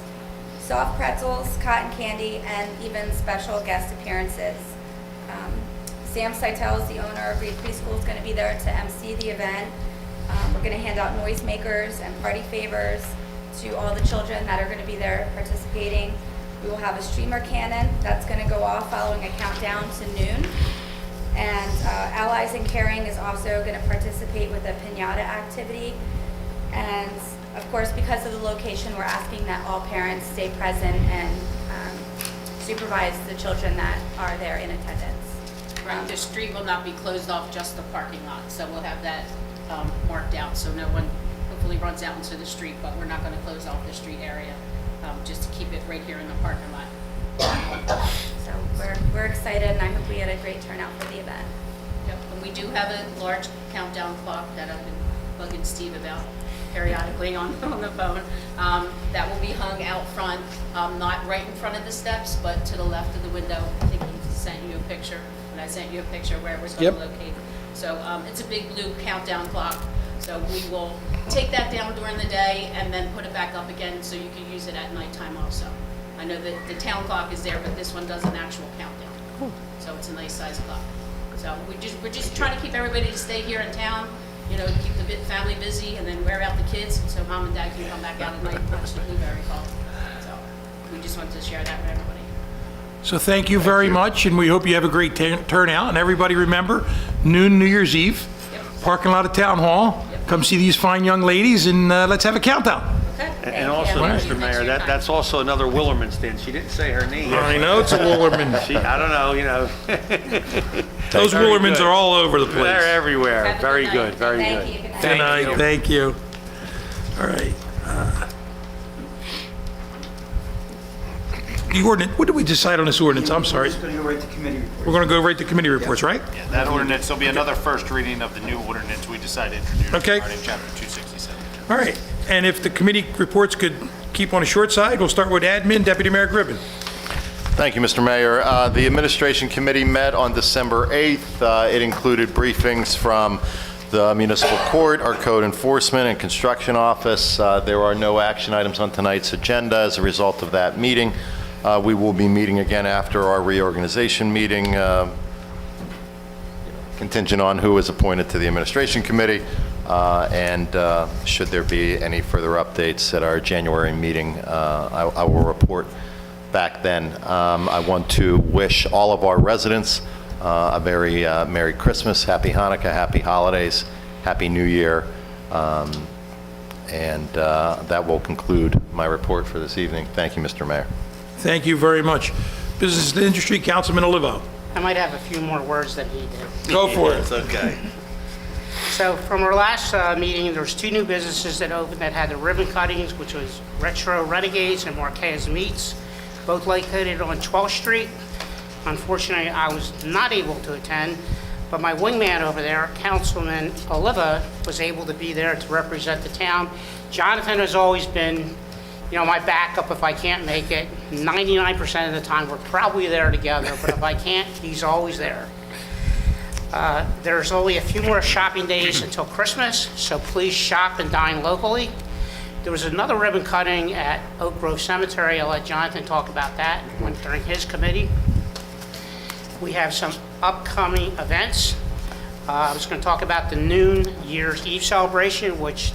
Speaker 14: soft pretzels, cotton candy, and even special guest appearances. Sam Seitel, the owner of Reed Preschool, is going to be there to MC the event. We're going to hand out noisemakers and party favors to all the children that are going to be there participating. We will have a streamer cannon that's going to go off following a countdown to noon. And Allies in Caring is also going to participate with a piñata activity. And of course, because of the location, we're asking that all parents stay present and supervise the children that are there in attendance.
Speaker 13: Right, the street will not be closed off, just the parking lot, so we'll have that marked out so no one hopefully runs out into the street, but we're not going to close off the street area, just to keep it right here in the parking lot.
Speaker 14: So we're excited, and I hope we had a great turnout for the event.
Speaker 13: Yep, and we do have a large countdown clock that I've been bugging Steve about periodically on the phone. That will be hung out front, not right in front of the steps, but to the left of the window. I think he sent you a picture, and I sent you a picture where it was going to locate. So it's a big blue countdown clock. So we will take that down during the day and then put it back up again so you can use it at nighttime also. I know that the town clock is there, but this one does an actual countdown. Cool. So it's a nice size clock. So we're just trying to keep everybody to stay here in town, you know, keep the family busy and then wear out the kids so mom and dad can come back out at night and watch the blueberry call. So we just wanted to share that with everybody.
Speaker 1: So thank you very much, and we hope you have a great turnout. And everybody remember, noon New Year's Eve, parking lot of Town Hall. Come see these fine young ladies, and let's have a countdown.
Speaker 10: And also, Mr. Mayor, that's also another Willerman stand. She didn't say her name.
Speaker 1: I know it's a Willerman.
Speaker 10: I don't know, you know.
Speaker 1: Those
Speaker 10: Very
Speaker 1: Willermans
Speaker 10: good.
Speaker 1: are all over the place.
Speaker 10: They're everywhere.
Speaker 13: Have a
Speaker 10: Very
Speaker 13: good
Speaker 10: good,
Speaker 13: night.
Speaker 10: very
Speaker 14: Thank
Speaker 10: good.
Speaker 14: you. Good night.
Speaker 1: Good night. Thank you. All right. The ordinance, what did we decide on this ordinance? I'm sorry.
Speaker 2: We're going to go right to committee reports.
Speaker 1: We're going to go right to committee reports, right?
Speaker 15: Yeah, that ordinance, there'll be another first reading of the new ordinance we decided to introduce
Speaker 1: Okay.
Speaker 15: regarding chapter 267.
Speaker 1: All right. And if the committee reports could keep on the short side, we'll start with admin. Deputy Mayor Gribbin.
Speaker 3: Thank you, Mr. Mayor. The Administration Committee met on December 8th. It included briefings from the Municipal Court, our Code Enforcement and Construction Office. There are no action items on tonight's agenda as a result of that meeting. We will be meeting again after our reorganization meeting, contingent on who is appointed to the Administration Committee, and should there be any further updates at our January meeting, I will report back then. I want to wish all of our residents a very Merry Christmas, Happy Hanukkah, Happy Holidays, Happy New Year, and that will conclude my report for this evening. Thank you, Mr. Mayor.
Speaker 1: Thank you very much. Business and Industry, Councilman Olivo.
Speaker 5: I might have a few more words than he did.
Speaker 1: Go for it.
Speaker 10: It's okay.
Speaker 5: So from our last meeting, there's 2 new businesses that opened that had the ribbon cuttings, which was Retro Renegades and Marquez Meats, both located on 12th Street. Unfortunately, I was not able to attend, but my wingman over there, Councilman Oliva, was able to be there to represent the town. Jonathan has always been, my backup if I can't make it. 99% of the time, we're probably there together, but if I can't, he's always there. There's only a few more shopping days until Christmas, so please shop and dine locally. There was another ribbon cutting at Oak Grove Cemetery. I'll let Jonathan talk about that during his committee. We have some upcoming events. I was going to talk about the New Year's Eve celebration, which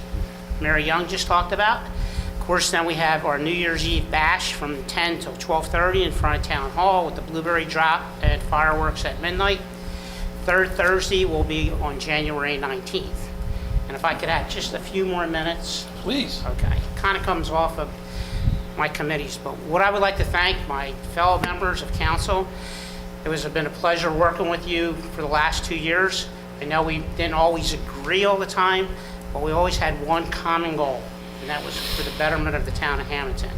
Speaker 5: Mary Young just talked about. Of course, then we have our New Year's Eve bash from 10 till 12:30 in front of Town Hall with the blueberry drop and fireworks at midnight. Third Thursday will be on January 19th. And if I could have just a few more minutes.
Speaker 1: Please.
Speaker 5: Okay. Kind of comes off of my committees. But what I would like to thank my fellow members of council. It has been a pleasure working with you for the last 2 years. I know we didn't always agree all the time, but we always had one common goal, and that was for the betterment of the town of Hammonton.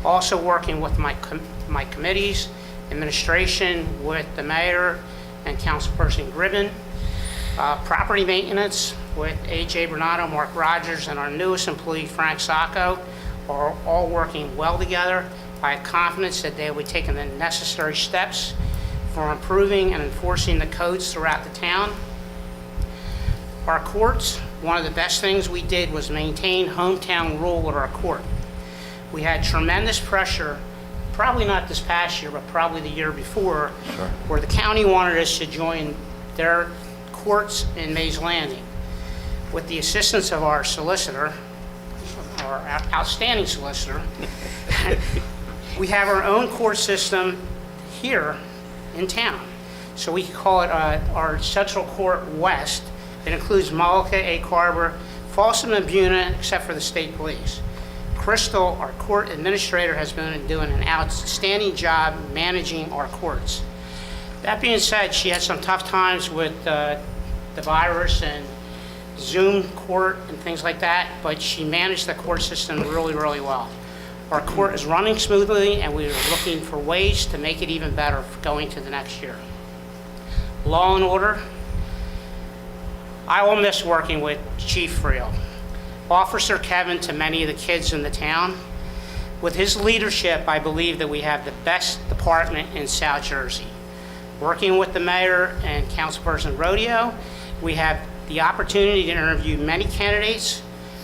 Speaker 5: Also working with my committees, administration, with the mayor and Councilperson Gribben, property maintenance with A.J. Bernardo, Mark Rogers, and our newest employee, Frank Sacco, are all working well together. I have confidence that they will be taking the necessary steps for improving and enforcing the codes throughout the town. Our courts, one of the best things we did was maintain hometown rule with our court. We had tremendous pressure, probably not this past year, but probably the year before, where the county wanted us to join their courts in Mays Landing. With the assistance of our solicitor, our outstanding solicitor, we have our own court system here in town. So we call it our Central Court West. It includes Malacca, Egg Harbor, Folsom, and Buna, except for the state police. Crystal, our court administrator, has been doing an outstanding job managing our courts. That being said, she had some tough times with the virus and Zoom court and things like that, but she managed the court system really, really well. Our court is running smoothly, and we are looking for ways to make it even better going to the next year. Law and order. I will miss working with Chief Friel. Officer Kevin to many of the kids in the town. With his leadership, I believe that we have the best department in South Jersey. Working with the mayor and Councilperson Rodeo, we have the opportunity to interview many candidates,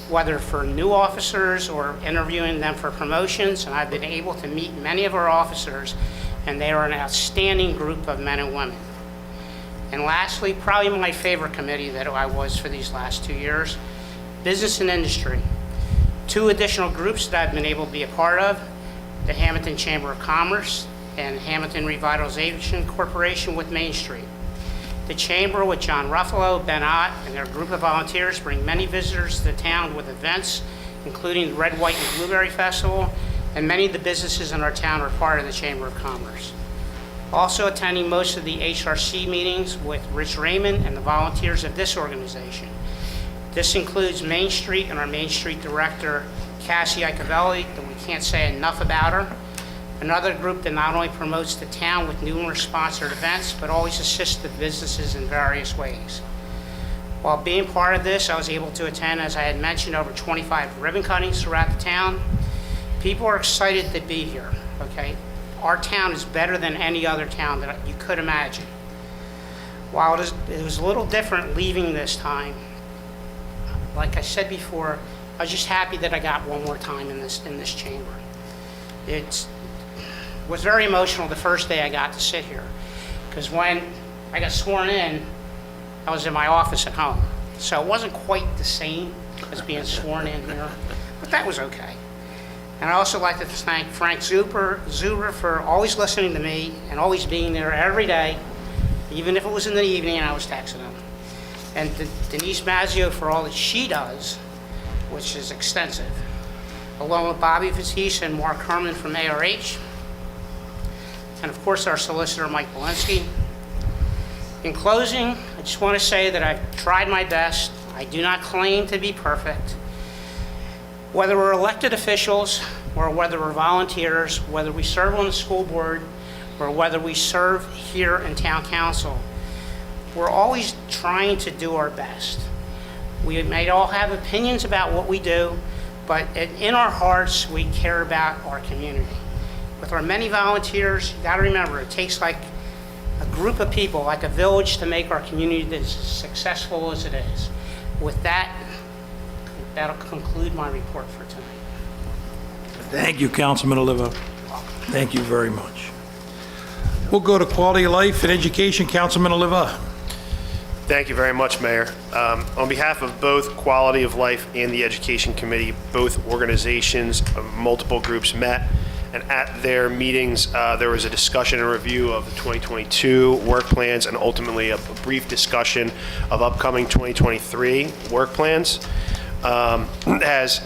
Speaker 5: whether for new officers or interviewing them for promotions, and I've been able to meet many of our officers, and they are an outstanding group of men and women. And lastly, probably my favorite committee that I was for these last 2 years, business and industry. 2 additional groups that I've been able to be a part of, the Hammonton Chamber of Commerce and Hammonton Revitalization Corporation with Main Street. The Chamber with John Ruffalo, Ben Ott, and their group of volunteers bring many visitors to the town with events, including the Red, White, and Blueberry Festival, and many of the businesses in our town are part of the Chamber of Commerce. Also attending most of the HRC meetings with Rich Raymond and the volunteers of this organization. This includes Main Street and our Main Street Director, Cassie Icavelli, that we can't say enough about her. Another group that not only promotes the town with numerous sponsored events, but always assists the businesses in various ways. While being part of this, I was able to attend, as I had mentioned, over 25 ribbon cuttings throughout the town. People are excited to be here, okay? Our town is better than any other town that you could imagine. While it was a little different leaving this time, like I said before, I was just happy that I got one more time in this chamber. It was very emotional the first day I got to sit here, because when I got sworn in, I was in my office at home. So it wasn't quite the same as being sworn in here, but that was okay. And I also like to thank Frank Zuber for always listening to me and always being there every day, even if it was in the evening and I was texting him. And Denise Mazzio for all that she does, which is extensive, along with Bobby Fatisse and Mark Herman from ARH, and of course our solicitor, Mike Walensky. In closing, just want to say that I've tried my best. I do not claim to be perfect. Whether we're elected officials or whether we're volunteers, whether we serve on the school board or whether we serve here in town council, we're always trying to do our best. We may all have opinions about what we do, but in our hearts, we care about our community. With our many volunteers, you got to remember, it takes like a group of people, like a village, to make our community as successful as it is. With that, that'll conclude my report for tonight.
Speaker 1: Thank you, Councilman Olivo. Thank you very much. We'll go to Quality of Life and Education, Councilman Olivo.
Speaker 7: Thank you very much, Mayor. On behalf of both Quality of Life and the Education Committee, both organizations, multiple groups met, and at their meetings, there was a discussion and review of the 2022 work plans and ultimately a brief discussion of upcoming 2023 work plans. As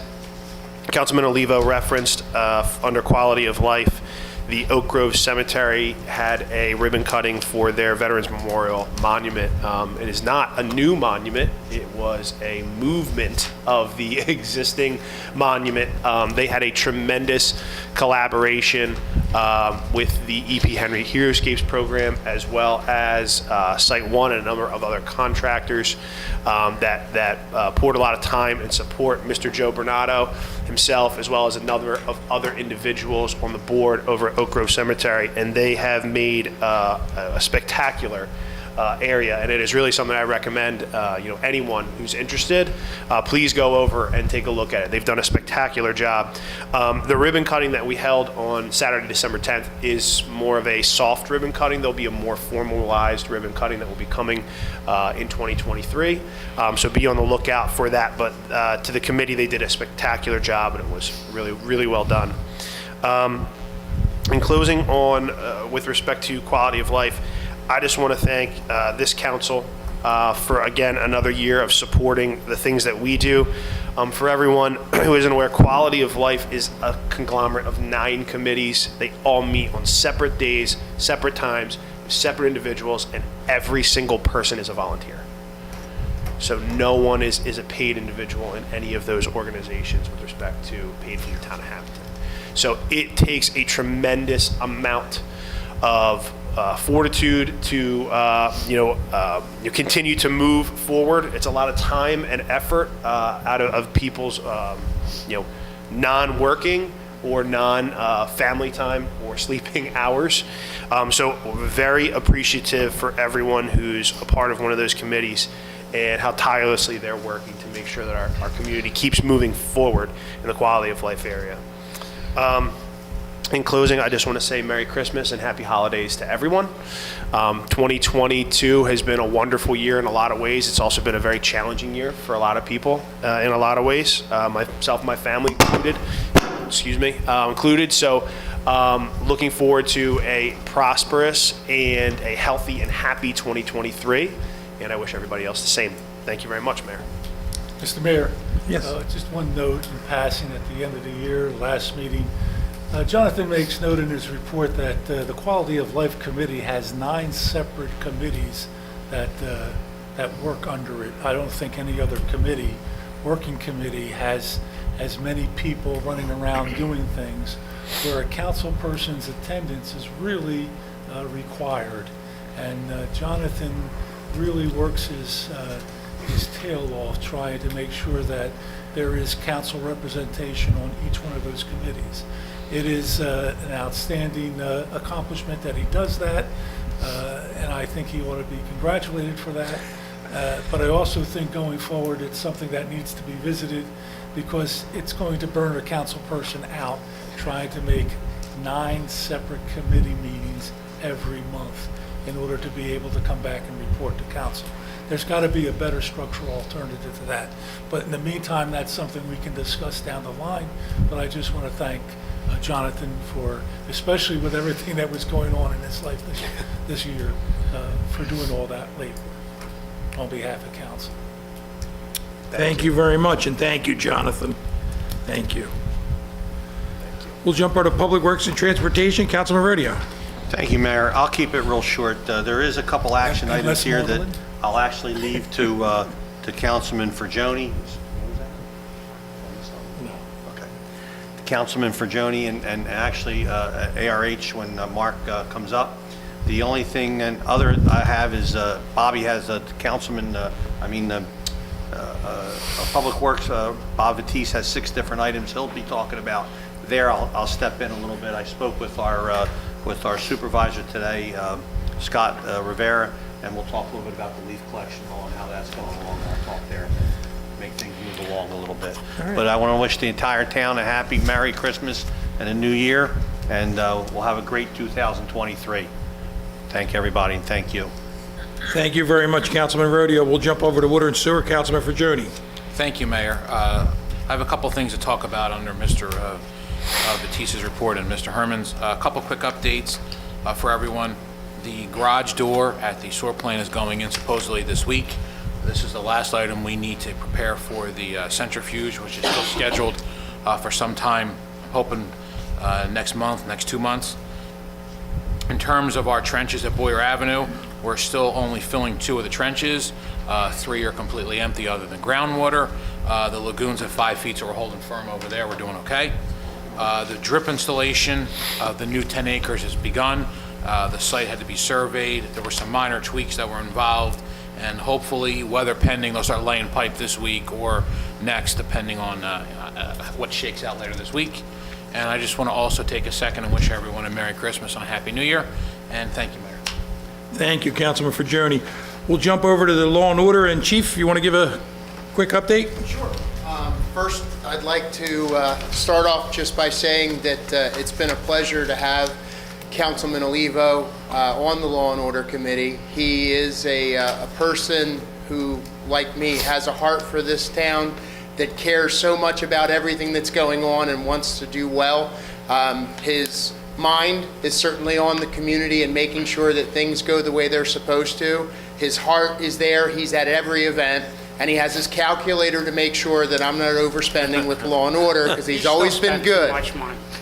Speaker 7: Councilman Olivo referenced, under Quality of Life, the Oak Grove Cemetery had a ribbon cutting for their Veterans Memorial Monument. It is not a new monument. It was a movement of the existing monument. They had a tremendous collaboration with the E.P. Henry Heroescapes program, as well as Site One and a number of other contractors that poured a lot of time and support. Mr. Joe Bernardo himself, as well as a number of other individuals on the board over at Oak Grove Cemetery, and they have made a spectacular area, and it is really something I recommend anyone who's interested, please go over and take a look at it. They've done a spectacular job. The ribbon cutting that we held on Saturday, December 10th is more of a soft ribbon cutting. There'll be a more formalized ribbon cutting that will be coming in 2023, so be on the lookout for that. But to the committee, they did a spectacular job, and it was really, really well done. In closing on, with respect to Quality of Life, I just want to thank this council for, again, another year of supporting the things that we do. For everyone who isn't aware, Quality of Life is a conglomerate of 9 committees. They all meet on separate days, separate times, separate individuals, and every single person is a volunteer. So no one is a paid individual in any of those organizations with respect to paid from the Town of Hammonton. So it takes a tremendous amount of fortitude to continue to move forward. It's a lot of time and effort out of people's non-working or non-family time or sleeping hours. So very appreciative for everyone who's a part of one of those committees and how tirelessly they're working to make sure that our community keeps moving forward in the quality of life area. In closing, I just want to say Merry Christmas and Happy Holidays to everyone. 2022 has been a wonderful year in a lot of ways. It's also been a very challenging year for a lot of people in a lot of ways, myself and my family included. So looking forward to a prosperous and a healthy and happy 2023. And I wish everybody else the same. Thank you very much, Mayor.
Speaker 9: Mr. Mayor?
Speaker 1: Yes.
Speaker 9: Just one note in passing at the end of the year, last meeting. Jonathan makes note in his report that the Quality of Life Committee has 9 separate committees that work under it. I don't think any other working committee has as many people running around doing things, where a council person's attendance is really required. And Jonathan really works his tail off trying to make sure that there is council representation on each one of those committees. It is an outstanding accomplishment that he does that, and I think he ought to be congratulated for that. But I also think going forward, it's something that needs to be visited, because it's going to burn a council person out trying to make 9 separate committee meetings every month in order to be able to come back and report to council. There's got to be a better structural alternative to that. But in the meantime, that's something we can discuss down the line. But I just want to thank Jonathan for, especially with everything that was going on in his life this year, for doing all that labor on behalf of council.
Speaker 1: Thank you very much, and thank you, Jonathan. Thank you. We'll jump over to Public Works and Transportation. Councilman Rodio.
Speaker 10: Thank you, Mayor. I'll keep it real short. There is a couple action
Speaker 9: And
Speaker 10: items
Speaker 9: less
Speaker 10: here that
Speaker 9: maudlin?
Speaker 10: I'll actually leave to Councilman Forgione. Okay. To Councilman Forgione and actually ARH when Mark comes up. The only thing and other I have is Bobby has a Councilman, Public Works, Bob Batiste has 6 different items he'll be talking about. There, I'll step in a little bit. I spoke with our supervisor today, Scott Rivera, and we'll talk a little bit about the leaf collection and how that's going along. I'll talk there and make things move along a little bit. But I want to wish the entire town a happy Merry Christmas and a New Year, and we'll have a great 2023. Thank everybody, and thank you.
Speaker 1: Thank you very much, Councilman Rodeo. We'll jump over to Water and Sewer. Councilman Forgione.
Speaker 12: Thank you, Mayor. I have a couple things to talk about under Mr. Batista's report and Mr. Herman's. A couple quick updates for everyone. The garage door at the sewer plant is going in supposedly this week. This is the last item we need to prepare for the centrifuge, which is still scheduled for some time, I'm hoping next month, next 2 months. In terms of our trenches at Boyer Avenue, we're still only filling 2 of the trenches. 3 are completely empty other than groundwater. The lagoons at 5 feet, so we're holding firm over there. We're doing okay. The drip installation of the new 10 acres has begun. The site had to be surveyed. There were some minor tweaks that were involved, and hopefully, weather pending, they'll start laying pipe this week or next, depending on what shakes out later this week. And I just want to also take a second and wish everyone a Merry Christmas and a Happy New Year, and thank you, Mayor.
Speaker 1: Thank you, Councilman Forgione. We'll jump over to the Law and Order. And Chief, you want to give a quick update?
Speaker 16: Sure. First, I'd like to start off just by saying that it's been a pleasure to have Councilman Olivo on the Law and Order Committee. He is a person who, like me, has a heart for this town, that cares so much about everything that's going on and wants to do well. His mind is certainly on the community and making sure that things go the way they're supposed to. His heart is there. He's at every event. And he has his calculator to make sure that I'm not overspending with Law and Order, because he's always been good.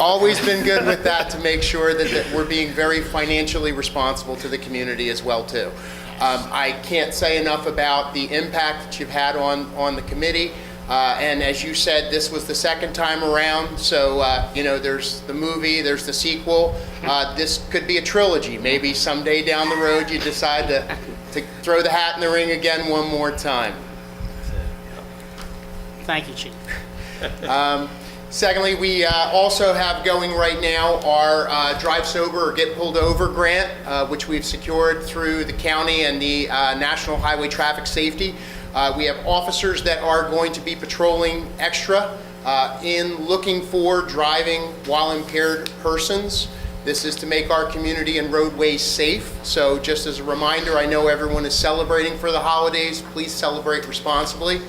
Speaker 16: Always been good with that, to make sure that we're being very financially responsible to the community as well, too. I can't say enough about the impact that you've had on the committee. And as you said, this was the second time around, so there's the movie, there's the sequel. This could be a trilogy. Maybe someday down the road you decide to throw the hat in the ring again one more time.
Speaker 5: Thank you, Chief.
Speaker 16: Secondly, we also have going right now our Drive Sober or Get Pulled Over grant, which we've secured through the county and the National Highway Traffic Safety. We have officers that are going to be patrolling extra in looking for driving while impaired persons. This is to make our community and roadways safe. So just as a reminder, I know everyone is celebrating for the holidays. Please celebrate responsibly.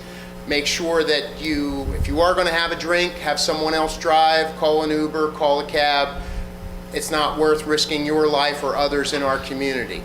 Speaker 16: Make sure that if you are going to have a drink, have someone else drive, call an Uber, call a cab. It's not worth risking your life or others in our community.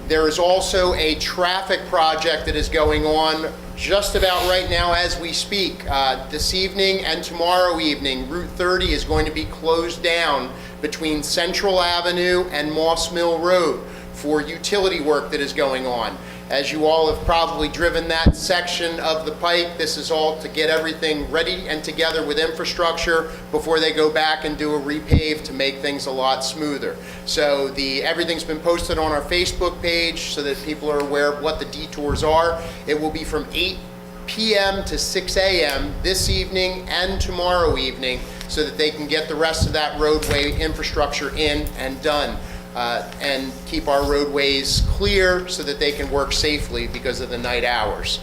Speaker 16: There is also a traffic project that is going on just about right now as we speak. This evening and tomorrow evening, Route 30 is going to be closed down between Central Avenue and Moss Mill Road for utility work that is going on. As you all have probably driven that section of the pike, this is all to get everything ready and together with infrastructure before they go back and do a repave to make things a lot smoother. So everything's been posted on our Facebook page so that people are aware of what the detours are. It will be from 8 p.m. to 6 a.m. this evening and tomorrow evening, so that they can get the rest of that roadway infrastructure in and done. And keep our roadways clear so that they can work safely because of the night hours.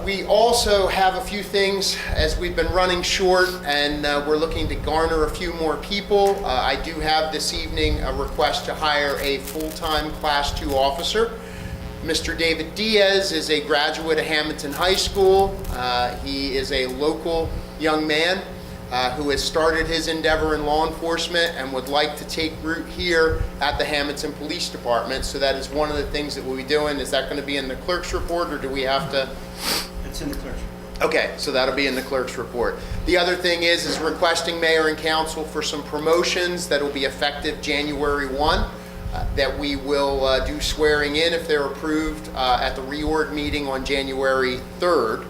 Speaker 16: We also have a few things, as we've been running short and we're looking to garner a few more people. I do have this evening a request to hire a full-time Class 2 officer. Mr. David Diaz is a graduate of Hammonton High School. He is a local young man who has started his endeavor in law enforcement and would like to take root here at the Hammonton Police Department. So that is one of the things that we'll be doing. Is that going to be in the clerk's report, or do we have to?
Speaker 2: It's in the clerk's report.
Speaker 16: Okay, so that'll be in the clerk's report. The other thing is requesting mayor and council for some promotions that will be effective January 1, that we will do swearing in if they're approved at the reorg meeting on January 3rd.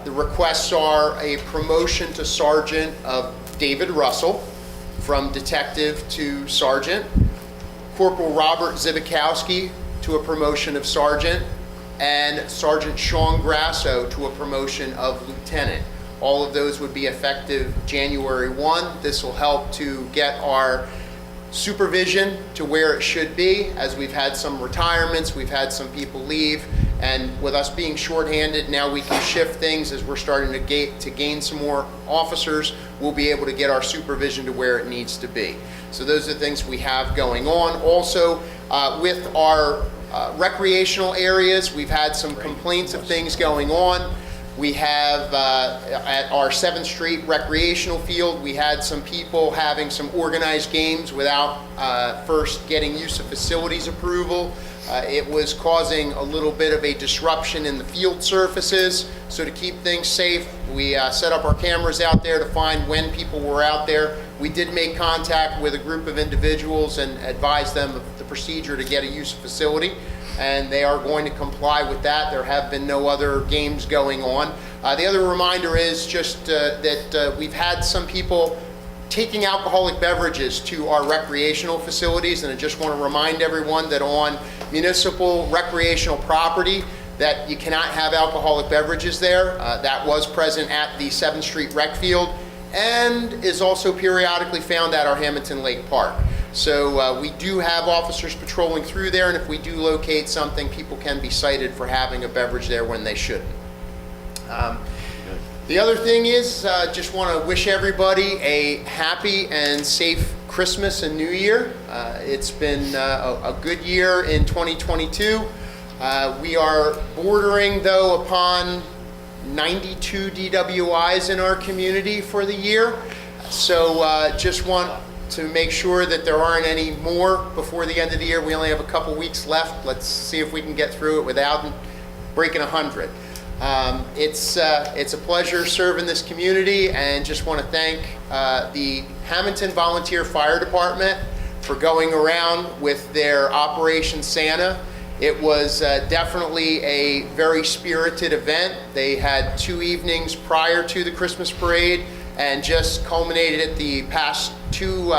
Speaker 16: The requests are a promotion to sergeant of David Russell, from detective to sergeant, Corporal Robert Zibikowski to a promotion of sergeant, and Sergeant Sean Grasso to a promotion of lieutenant. All of those would be effective January 1. This will help to get our supervision to where it should be, as we've had some retirements, we've had some people leave, and with us being shorthanded, now we can shift things as we're starting to gain some more officers. We'll be able to get our supervision to where it needs to be. So those are the things we have going on. Also, with our recreational areas, we've had some complaints of things going on. We have, at our 7th Street recreational field, we had some people having some organized games without first getting use of facilities approval. It was causing a little bit of a disruption in the field surfaces. So to keep things safe, we set up our cameras out there to find when people were out there. We did make contact with a group of individuals and advise them of the procedure to get a use of facility, and they are going to comply with that. There have been no other games going on. The other reminder is just that we've had some people taking alcoholic beverages to our recreational facilities, and I just want to remind everyone that on municipal recreational property that you cannot have alcoholic beverages there. That was present at the 7th Street rec field and is also periodically found at our Hammonton Lake Park. So we do have officers patrolling through there, and if we do locate something, people can be cited for having a beverage there when they shouldn't. The other thing is, just want to wish everybody a happy and safe Christmas and New Year. It's been a good year in 2022. We are bordering, though, upon 92 DWIs in our community for the year. So just want to make sure that there aren't any more before the end of the year. We only have a couple weeks left. Let's see if we can get through it without breaking 100. It's a pleasure serving this community, and just want to thank the Hammonton Volunteer Fire Department for going around with their Operation Santa. It was definitely a very spirited event. They had 2 evenings prior to the Christmas parade and just culminated at the past 2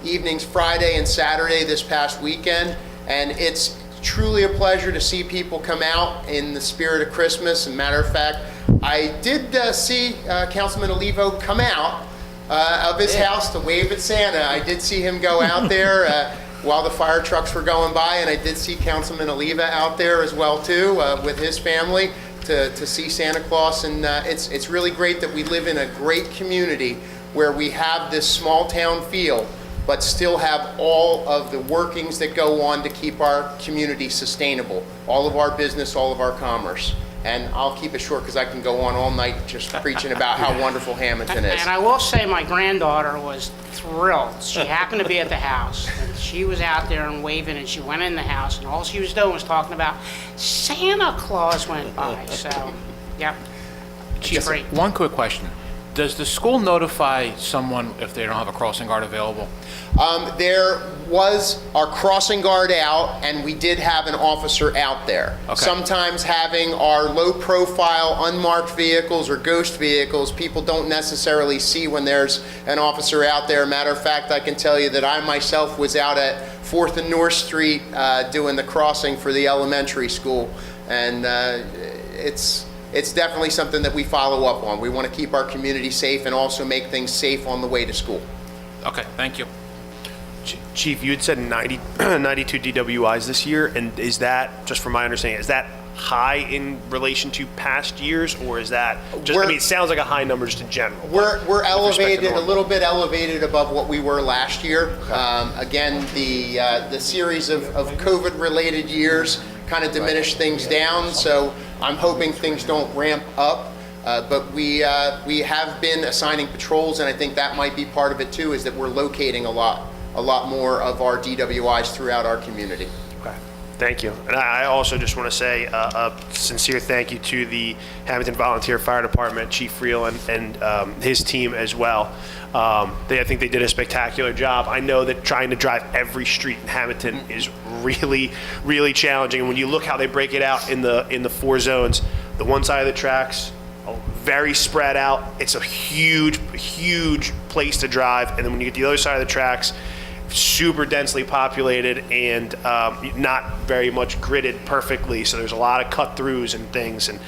Speaker 16: evenings, Friday and Saturday this past weekend. And it's truly a pleasure to see people come out in the spirit of Christmas. And matter of fact, I did see Councilman Olivo come out of his house to wave at Santa. I did see him go out there while the fire trucks were going by, and I did see Councilman Oliva out there as well too with his family to see Santa Claus. And it's really great that we live in a great community where we have this small town feel, but still have all of the workings that go on to keep our community sustainable, all of our business, all of our commerce. And I'll keep it short because I can go on all night just preaching about how wonderful Hammonton is.
Speaker 5: And I will say my granddaughter was thrilled. She happened to be at the house, and she was out there and waving, and she went in the house, and all she was doing was talking about Santa Claus went by. So, yeah, she's great.
Speaker 12: One quick question. Does the school notify someone if they don't have a crossing guard available?
Speaker 16: There was our crossing guard out, and we did have an officer out there.
Speaker 12: Okay.
Speaker 16: Sometimes having our low-profile, unmarked vehicles or ghost vehicles, people don't necessarily see when there's an officer out there. Matter of fact, I can tell you that I myself was out at 4th and North Street doing the crossing for the elementary school, and it's definitely something that we follow up on. We want to keep our community safe and also make things safe on the way to school.
Speaker 12: Okay, thank you.
Speaker 7: Chief, you had said 92 DWIs this year, and is that, just from my understanding, is that high in relation to past years, or is that just, I mean, it sounds like a high number just in general.
Speaker 16: We're elevated, a little bit elevated above what we were last year. Okay. Again, the series of COVID-related years kind of diminished things down, so I'm hoping things don't ramp up. But we have been assigning patrols, and I think that might be part of it too, is that we're locating a lot more of our DWIs throughout our community.
Speaker 7: Okay. Thank you. And I also just want to say a sincere thank you to the Hammonton Volunteer Fire Department, Chief Reel, and his team as well. I think they did a spectacular job. I know that trying to drive every street in Hammonton is really, really challenging. And when you look how they break it out in the 4 zones, the one side of the tracks, very spread out. It's a huge, huge place to drive. And then when you get to the other side of the tracks, super densely populated and not very much gridded perfectly. So there's a lot of cut throughs and things. And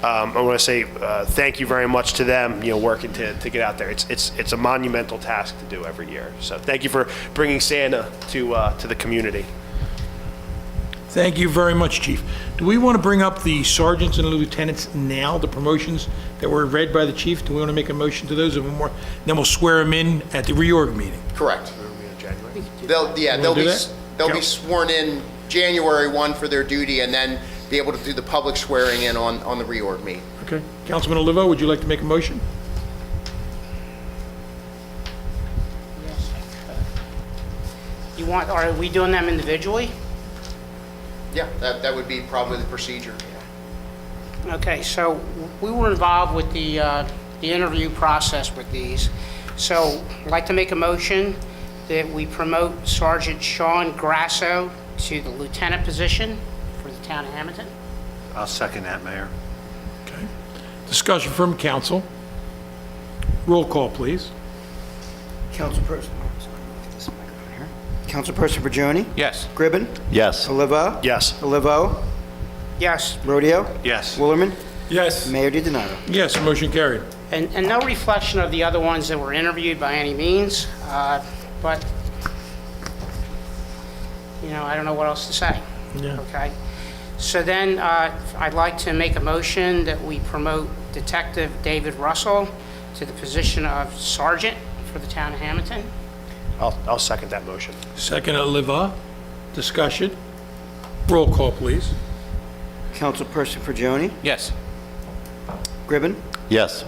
Speaker 7: I want to say thank you very much to them, working to get out there. It's a monumental task to do every year. So thank you for bringing Santa to the community.
Speaker 1: Thank you very much, Chief. Do we want to bring up the sergeants and lieutenants now, the promotions that were read by the chief? Do we want to make a motion to those of them more? Then we'll swear them in at the reorg meeting.
Speaker 16: Correct.
Speaker 1: Wanna
Speaker 16: They'll
Speaker 1: do
Speaker 16: be
Speaker 1: that?
Speaker 16: they'll be sworn in January 1 for their duty, and then be able to do the public swearing in on the reorg meeting.
Speaker 1: Okay. Councilman Olivo, would you like to make a motion?
Speaker 5: Are we doing them individually?
Speaker 16: Yeah, that would be probably the procedure.
Speaker 5: Okay, so we were involved with the interview process with these. So I'd like to make a motion that we promote Sergeant Sean Grasso to the lieutenant position for the town of Hammonton.
Speaker 10: I'll second that, Mayor.
Speaker 1: Okay. Discussion from council. Roll call, please.
Speaker 2: Councilperson, get this microphone here. Councilperson Bergioni?
Speaker 12: Yes.
Speaker 2: Gribben?
Speaker 3: Yes.
Speaker 2: Oliva?
Speaker 7: Yes.
Speaker 2: Olivo?
Speaker 5: Yes,
Speaker 2: Rodeo?
Speaker 10: Yes.
Speaker 2: Woolerman?
Speaker 9: Yes.
Speaker 2: Mayor DiDonato?
Speaker 1: Yes, motion carried.
Speaker 5: and no reflection of the other ones that were interviewed by any means, but, I don't know what else to say.
Speaker 1: Yeah.
Speaker 5: Okay? So then, I'd like to make a motion that we promote Detective David Russell to the position of sergeant for the town of Hammonton.
Speaker 7: I'll second that motion.
Speaker 1: Second, Oliva. Discussion. Roll call, please.
Speaker 2: Councilperson Bergioni?
Speaker 12: Yes.
Speaker 2: Gribben?
Speaker 3: Yes.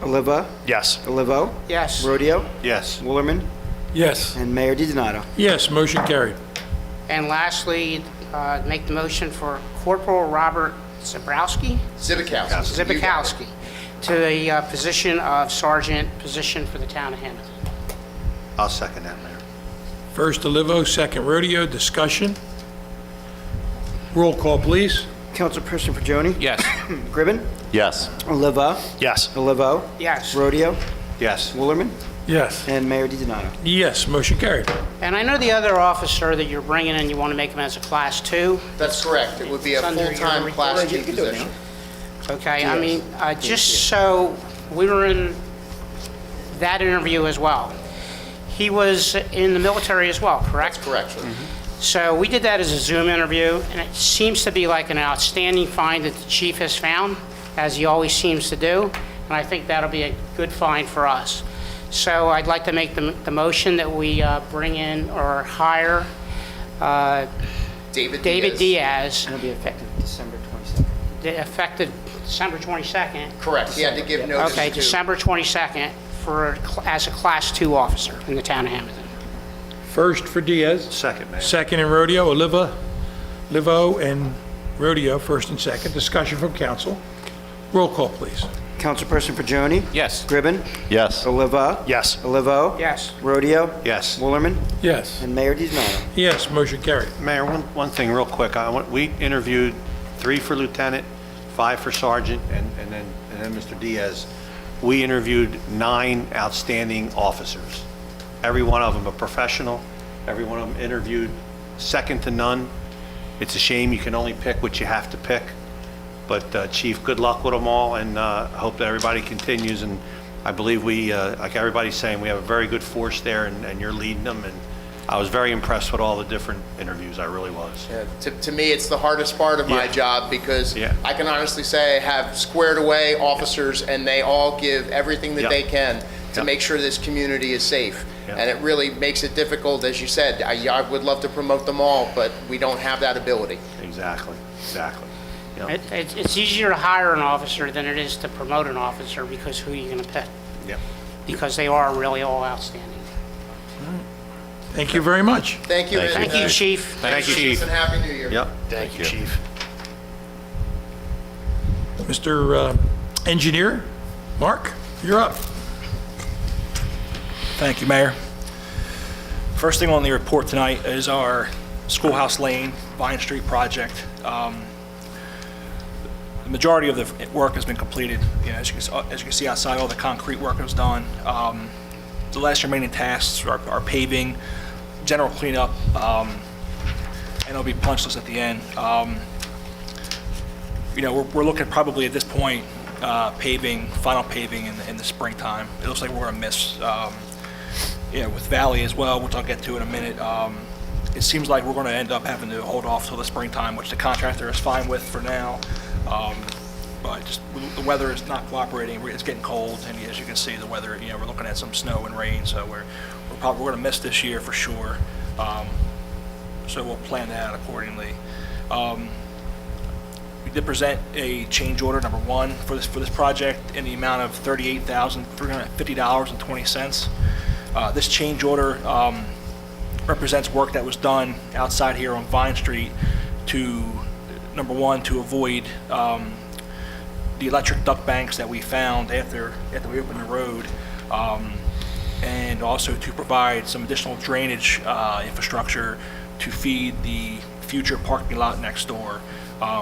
Speaker 2: Oliva?
Speaker 7: Yes.
Speaker 2: Olivo?
Speaker 5: Yes.
Speaker 2: Rodeo?
Speaker 10: Yes.
Speaker 2: Woolerman?
Speaker 9: Yes.
Speaker 2: And Mayor DiDonato?
Speaker 1: Yes, motion carried.
Speaker 5: And lastly, make the motion for Corporal Robert Zabrowski?
Speaker 16: Zibikowski.
Speaker 5: To the position of sergeant position for the town of Hammonton.
Speaker 10: I'll second that, Mayor.
Speaker 1: First, Olivo, second, Rodeo. Discussion. Roll call, please.
Speaker 2: Councilperson Bergioni?
Speaker 12: Yes.
Speaker 2: Gribben?
Speaker 3: Yes.
Speaker 2: Oliva?
Speaker 7: Yes.
Speaker 2: Olivo?
Speaker 5: Yes.
Speaker 2: Rodeo?
Speaker 10: Yes.
Speaker 2: Woolerman?
Speaker 9: Yes.
Speaker 2: And Mayor DiDonato?
Speaker 1: Yes, motion carried.
Speaker 5: And I know the other officer that you're bringing in, you want to make him as a Class 2.
Speaker 16: That's correct. It would be a
Speaker 5: It's under your
Speaker 16: full-time
Speaker 5: report.
Speaker 16: Class 2 position.
Speaker 5: Okay, I mean, just so, we were in that interview as well. He was in the military as well, correct?
Speaker 16: That's correct, sir.
Speaker 5: So we did that as a Zoom interview, and it seems to be like an outstanding find that the chief has found, as he always seems to do, and I think that'll be a good find for us. So I'd like to make the motion that we bring in or hire
Speaker 16: David
Speaker 5: Diaz,
Speaker 2: It'll be effective December 22nd.
Speaker 5: effective December 22nd.
Speaker 16: Correct. He had to give notice
Speaker 5: Okay,
Speaker 16: to...
Speaker 5: December 22nd as a Class 2 officer in the town of Hammonton.
Speaker 1: First for Diaz.
Speaker 10: Second, Mayor.
Speaker 1: Second in Rodeo, Oliva, Livo, and Rodeo, first and second. Discussion from council. Roll call, please.
Speaker 2: Councilperson Bergioni?
Speaker 12: Yes.
Speaker 2: Gribben?
Speaker 3: Yes.
Speaker 2: Oliva?
Speaker 7: Yes.
Speaker 2: Olivo?
Speaker 5: Yes.
Speaker 2: Rodeo?
Speaker 10: Yes.
Speaker 2: Woolerman?
Speaker 9: Yes.
Speaker 2: And Mayor DiDonato?
Speaker 1: Yes, motion carried.
Speaker 10: Mayor, one thing real quick. We interviewed 3 for lieutenant, 5 for sergeant, and then Mr. Diaz. We interviewed 9 outstanding officers. Every one of them a professional. Every one of them interviewed second to none. It's a shame you can only pick what you have to pick. But Chief, good luck with them all, and hope that everybody continues. And I believe we, like everybody's saying, we have a very good force there, and you're leading them. And I was very impressed with all the different interviews. I really was.
Speaker 16: To me, it's the hardest part of my job because I can honestly say I have squared away officers, and they all give everything that they can to make sure this community is safe. And it really makes it difficult, as you said. I would love to promote them all, but we don't have that ability.
Speaker 10: Exactly.
Speaker 5: It's easier to hire an officer than it is to promote an officer because who are you going to pick?
Speaker 10: Yep.
Speaker 5: Because they are really all outstanding.
Speaker 1: Thank you very much.
Speaker 16: Thank you.
Speaker 3: Thank you.
Speaker 5: Thank you, Chief.
Speaker 10: Thank you, Chief.
Speaker 16: And Happy New Year.
Speaker 3: Yep.
Speaker 10: Thank you, Chief.
Speaker 1: Mr. Engineer, Mark, you're up.
Speaker 17: Thank you, Mayor. First thing on the report tonight is our Schoolhouse Lane, Vine Street project. The majority of the work has been completed. You know, as you can see outside, all the concrete work was done. The last remaining tasks are paving, general cleanup, and it'll be punch list at the end. You know, we're looking probably at this point, paving, final paving in the springtime. It looks like we're gonna miss, you know, with Valley as well, which I'll get to in a minute. It seems like we're gonna end up having to hold off till the springtime, which the contractor is fine with for now. But just the weather is not cooperating. It's getting cold, and as you can see, the weather, you know, we're looking at some snow and rain, so we're probably gonna miss this year for sure. So we'll plan that out accordingly. We did present a change order number 1 for this project in the amount of $38,350.20. This change order represents work that was done outside here on Vine Street to, number 1, to avoid the electric duct banks that we found after we opened the road, and also to provide some additional drainage infrastructure to feed the future parking lot next door,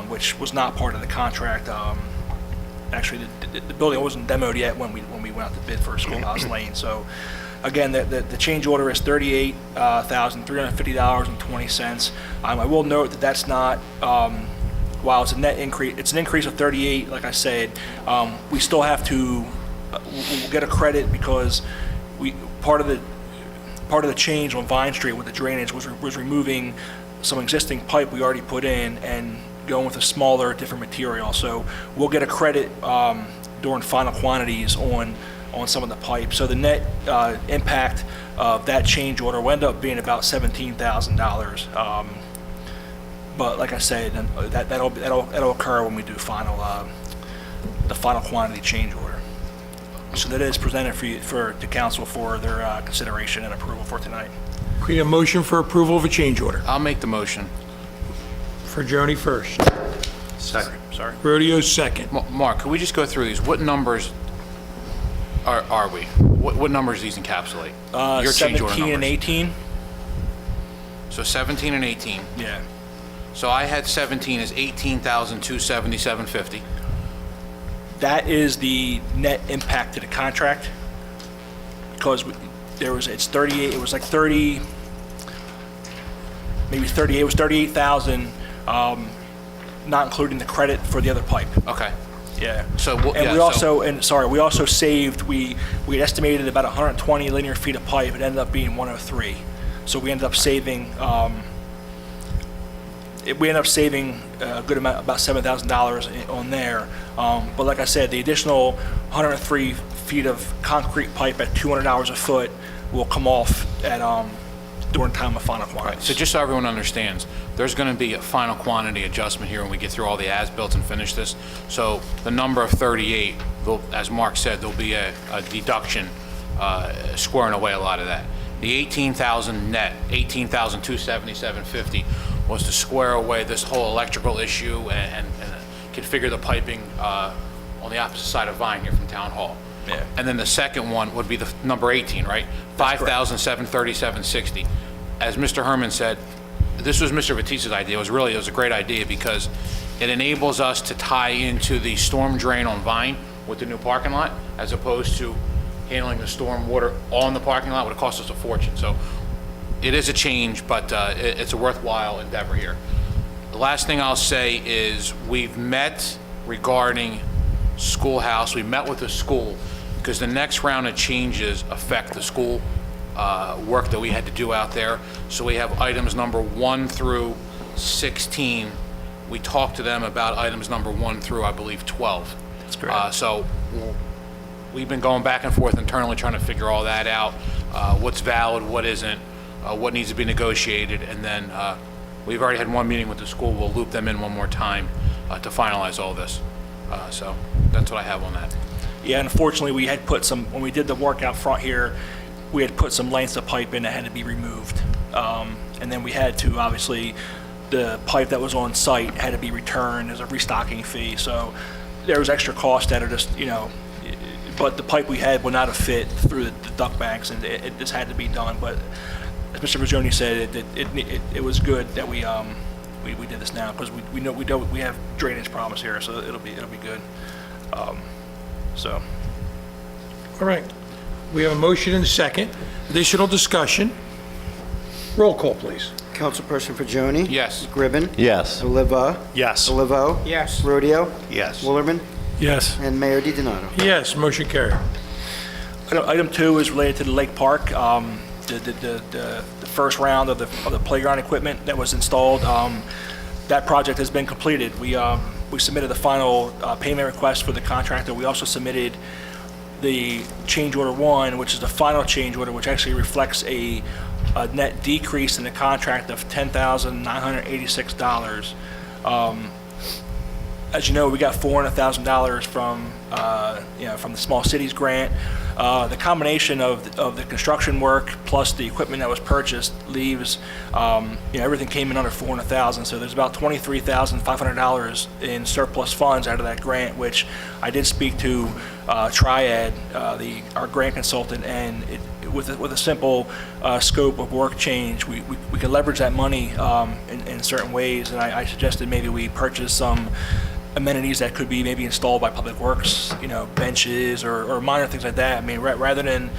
Speaker 17: which was not part of the contract. Actually, the building wasn't demoed yet when we went out to bid for Schoolhouse Lane. So, again, the change order is $38,350.20. I will note that that's not, while it's a net increase, it's an increase of 38. Like I said, we still have to we'll get a credit because part of the change on Vine Street with the drainage was removing some existing pipe we already put in and going with a smaller, different material. So we'll get a credit during final quantities on some of the pipe. So the net impact of that change order will end up being about $17,000. But like I said, that'll occur when we do the final quantity change order. So that is presented to council for their consideration and approval for tonight.
Speaker 1: We need a motion for approval of a change order.
Speaker 12: I'll make the motion.
Speaker 1: For Joni first.
Speaker 10: Second.
Speaker 12: Sorry.
Speaker 1: Rodeo second.
Speaker 12: Mark, could we just go through these? What numbers are we? What numbers do these encapsulate? Your change order
Speaker 17: 17 and
Speaker 12: numbers.
Speaker 17: 18.
Speaker 12: So 17 and 18.
Speaker 17: Yeah.
Speaker 12: So I had 17 as 18,277.50.
Speaker 17: That is the net impact to the contract, because it's 38, it was like 30, maybe 38, it was 38,000, not including the credit for the other pipe.
Speaker 12: Okay.
Speaker 17: Yeah.
Speaker 12: So
Speaker 17: And we also saved, we estimated about 120 linear feet of pipe. It ended up being 103. So we ended up saving, a good amount, about $7,000 on there. But like I said, the additional 103 feet of concrete pipe at $200 a foot will come off at during time of final quantity.
Speaker 12: So just so everyone understands, there's going to be a final quantity adjustment here when we get through all the as-built and finish this. So the number of 38, as Mark said, there'll be a deduction squaring away a lot of that. The 18,000 net, 18,277.50 was to square away this whole electrical issue and configure the piping on the opposite side of Vine here from Town Hall.
Speaker 17: Yeah.
Speaker 12: And then the second one would be the number 18, right? 5,737.60. As Mr. Herman said, this was Mr. Batista's idea. It was a great idea because it enables us to tie into the storm drain on Vine with the new parking lot, as opposed to handling the storm water on the parking lot would cost us a fortune. So it is a change, but it's a worthwhile endeavor here. The last thing I'll say is we've met regarding Schoolhouse. We met with the school because the next round of changes affect the school work that we had to do out there. So we have items number 1 through 16. We talked to them about items number 1 through, I believe, 12.
Speaker 17: That's great.
Speaker 12: So we've been going back and forth internally trying to figure all that out, what's valid, what isn't, what needs to be negotiated, and then we've already had one meeting with the school. We'll loop them in one more time to finalize all this. So that's what I have on that.
Speaker 17: Yeah, unfortunately, we had put some, when we did the work out front here, we had put some lengths of pipe in that had to be removed. And then we had to, obviously, the pipe that was on site had to be returned. There's a restocking fee. So there was extra cost that are just, but the pipe we had would not have fit through the duct banks, and it just had to be done. But as Mr. Virgioni said, it was good that we did this now, because we have drainage problems here, so it'll be good. So.
Speaker 1: All right. We have a motion and a second. Additional discussion. Roll call, please.
Speaker 2: Councilperson Fagioni?
Speaker 12: Yes.
Speaker 2: Gribbin?
Speaker 3: Yes.
Speaker 2: Oliva?
Speaker 7: Yes.
Speaker 2: Olivo?
Speaker 5: Yes.
Speaker 2: Rodeo?
Speaker 10: Yes.
Speaker 2: Woolerman?
Speaker 9: Yes.
Speaker 2: And Mayor DiDonato.
Speaker 1: Yes, motion carried.
Speaker 17: Item 2 is related to the Lake Park. The first round of the playground equipment that was installed, that project has been completed. We submitted the final payment request for the contractor. We also submitted the change order 1, which is the final change order, which actually reflects a net decrease in the contract of $10,986. As you know, we got $400,000 from the Small Cities Grant. The combination of the construction work plus the equipment that was purchased leaves, everything came in under $400,000. So there's about $23,500 in surplus funds out of that grant, which I did speak to Triad, our grant consultant, and with a simple scope of work change, we could leverage that money in certain ways. And I suggested maybe we purchase some amenities that could be maybe installed by Public Works, benches or minor things like that. I mean, rather than,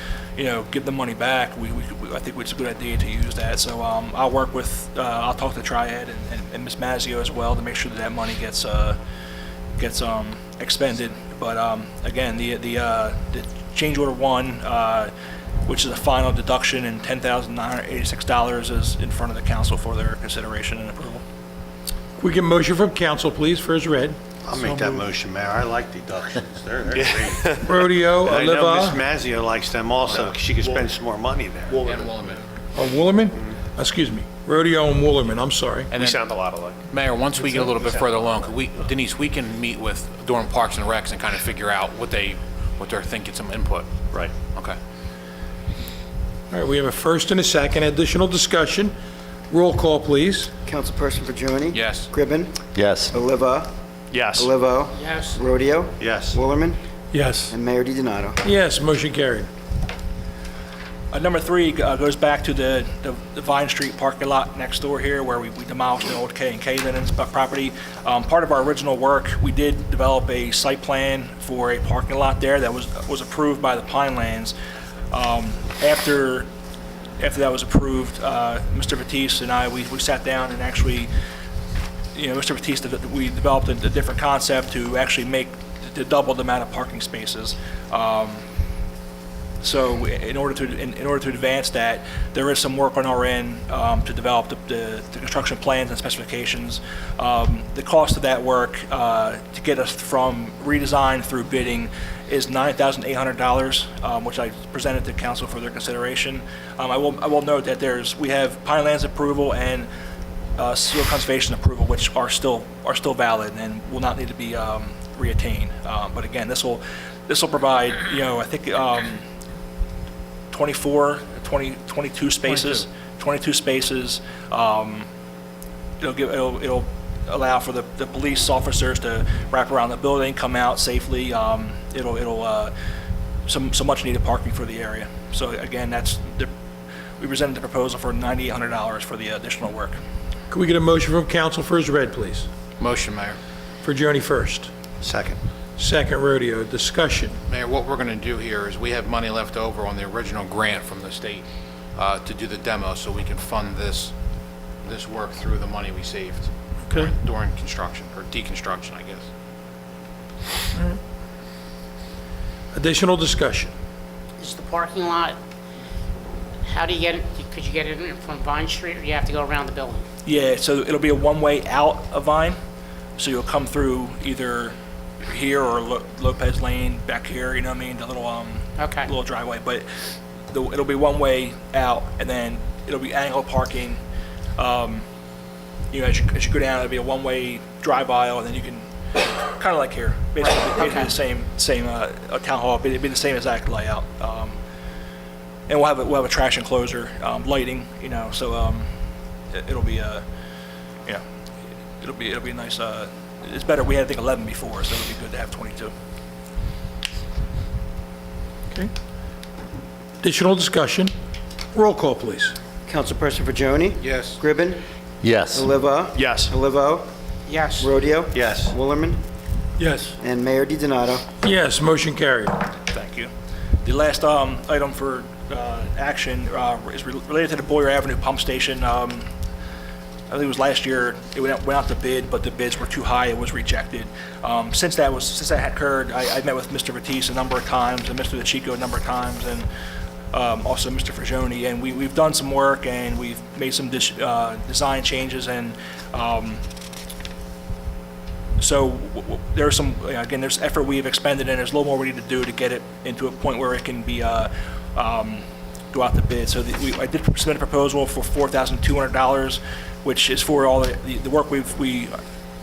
Speaker 17: give the money back, I think it's a good idea to use that. So I'll talk to Triad and Ms. Mazzio as well to make sure that money gets expended. But again, the change order 1, which is a final deduction in $10,986, is in front of the council for their consideration and approval.
Speaker 1: We get a motion from council, please, for as read.
Speaker 10: I'll make that motion, Mayor. I like deductions. They're great.
Speaker 1: Rodeo,
Speaker 10: I know Ms.
Speaker 1: Oliva,
Speaker 10: Mazzio likes them also. She could spend some more money there.
Speaker 12: And Woolerman.
Speaker 1: Woolerman? Excuse me. Rodeo and Woolerman, I'm sorry.
Speaker 12: And
Speaker 7: We
Speaker 12: then,
Speaker 7: sound a lot alike.
Speaker 12: Mayor, once we get a little bit further along, Denise, we can meet with Durham Parks and Recs and kind of figure out what they're thinking, some input.
Speaker 7: Right.
Speaker 12: Okay.
Speaker 1: All right, we have a first and a second. Additional discussion. Roll call, please.
Speaker 2: Councilperson Fagioni?
Speaker 12: Yes.
Speaker 2: Gribbin?
Speaker 3: Yes.
Speaker 2: Oliva?
Speaker 7: Yes.
Speaker 2: Olivo?
Speaker 5: Yes.
Speaker 2: Rodeo?
Speaker 10: Yes.
Speaker 2: Woolerman?
Speaker 9: Yes.
Speaker 2: And Mayor DiDonato.
Speaker 1: Yes, motion carried.
Speaker 17: Number 3 goes back to the Vine Street parking lot next door here, where we demolished the old K&K Linens property. Part of our original work, we did develop a site plan for a parking lot there that was approved by the Pinelands. After that was approved, Mr. Batiste and I, we sat down and actually, Mr. Batiste, we developed a different concept to actually to double the amount of parking spaces. So in order to advance that, there is some work on our end to develop the construction plans and specifications. The cost of that work to get us from redesign through bidding is $9,800, which I presented to council for their consideration. I will note that we have Pinelands approval and Soil Conservation approval, which are still valid and will not need to be reattained. But again, this will provide, I think, 22 spaces. 22 spaces. It'll allow for the police officers to wrap around the building, come out safely. Some much needed parking for the area. So again, we presented the proposal for $9,800 for the additional work.
Speaker 1: Could we get a motion from council for as read, please?
Speaker 12: Motion, Mayor.
Speaker 1: Fagioni first.
Speaker 10: Second.
Speaker 1: Second, Rodeo. Discussion.
Speaker 12: Mayor, what we're going to do here is we have money left over on the original grant from the state to do the demo, so we can fund this work through the money we saved during construction, or deconstruction, I guess.
Speaker 1: All right. Additional discussion.
Speaker 5: Is the parking lot, how do you get it? Could you get it in from Vine Street, or do you have to go around the building?
Speaker 17: Yeah, so it'll be a one-way out of Vine. So you'll come through either here or Lopez Lane back here, the little little driveway. But it'll be one way out, and then it'll be angled parking. As you go down, it'll be a one-way drive aisle, and then you can kind of like here, basically the same town hall. It'd be the same exact layout. and we'll have a traction closer, lighting, so it'll be it'll be a nice. It's better. We had I think 11 before, so it'll be good to have 22.
Speaker 1: Okay. Additional discussion? Roll call, please.
Speaker 2: Councilperson Fajoni?
Speaker 12: Yes.
Speaker 2: Gribbin?
Speaker 3: Yes.
Speaker 2: Oliva?
Speaker 7: Yes.
Speaker 2: Olivo?
Speaker 5: Yes.
Speaker 2: Rodeo?
Speaker 10: Yes.
Speaker 2: Woolerman?
Speaker 9: Yes.
Speaker 2: And Mayor DiDonato.
Speaker 1: Yes, motion carried.
Speaker 17: Thank you. The last item for action is related to the Boyer Avenue Pump Station. I think it was last year, it went out to bid, but the bids were too high, it was rejected. Since that had occurred, I met with Mr. Batiste a number of times, and Mr. DeChico a number of times, and also Mr. Fajoni, and we've done some work, and we've made some design changes, and so there's some, again, there's effort we've expended, and there's a little more we need to do to get it into a point where it can be go out to bid. So I did submit a proposal for $4,200, which is for all the work we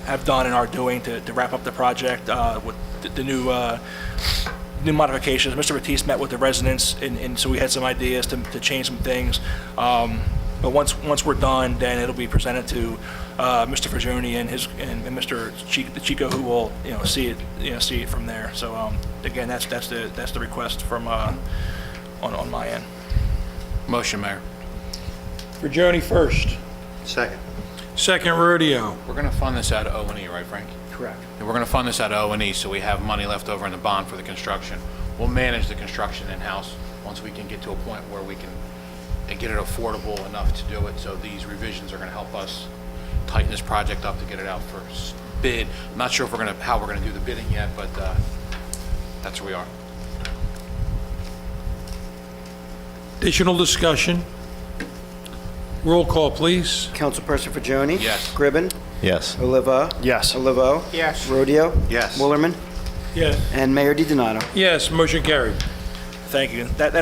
Speaker 17: have done and are doing to wrap up the project with the new modifications. Mr. Batiste met with the residents, and so we had some ideas to change some things. But once we're done, then it'll be presented to Mr. Fajoni and Mr. Chico, who will see it from there. So again, that's the request from on my end.
Speaker 12: Motion, Mayor.
Speaker 1: Fajoni first.
Speaker 10: Second.
Speaker 1: Second, Rodeo.
Speaker 12: We're going to fund this out of O&E, right, Frank?
Speaker 17: Correct.
Speaker 12: And we're going to fund this out of O&E, so we have money left over in the bond for the construction. We'll manage the construction in-house once we can get to a point where we can get it affordable enough to do it. So these revisions are going to help us tighten this project up to get it out for bid. I'm not sure if how we're going to do the bidding yet, but that's where we are.
Speaker 1: Additional discussion? Roll call, please.
Speaker 2: Councilperson Fajoni?
Speaker 12: Yes.
Speaker 2: Gribbin?
Speaker 3: Yes.
Speaker 2: Oliva?
Speaker 7: Yes.
Speaker 2: Olivo?
Speaker 5: Yes.
Speaker 2: Rodeo?
Speaker 10: Yes.
Speaker 2: Woolerman?
Speaker 9: Yes.
Speaker 2: And Mayor DiDonato.
Speaker 1: Yes, motion carried.
Speaker 17: Thank you. That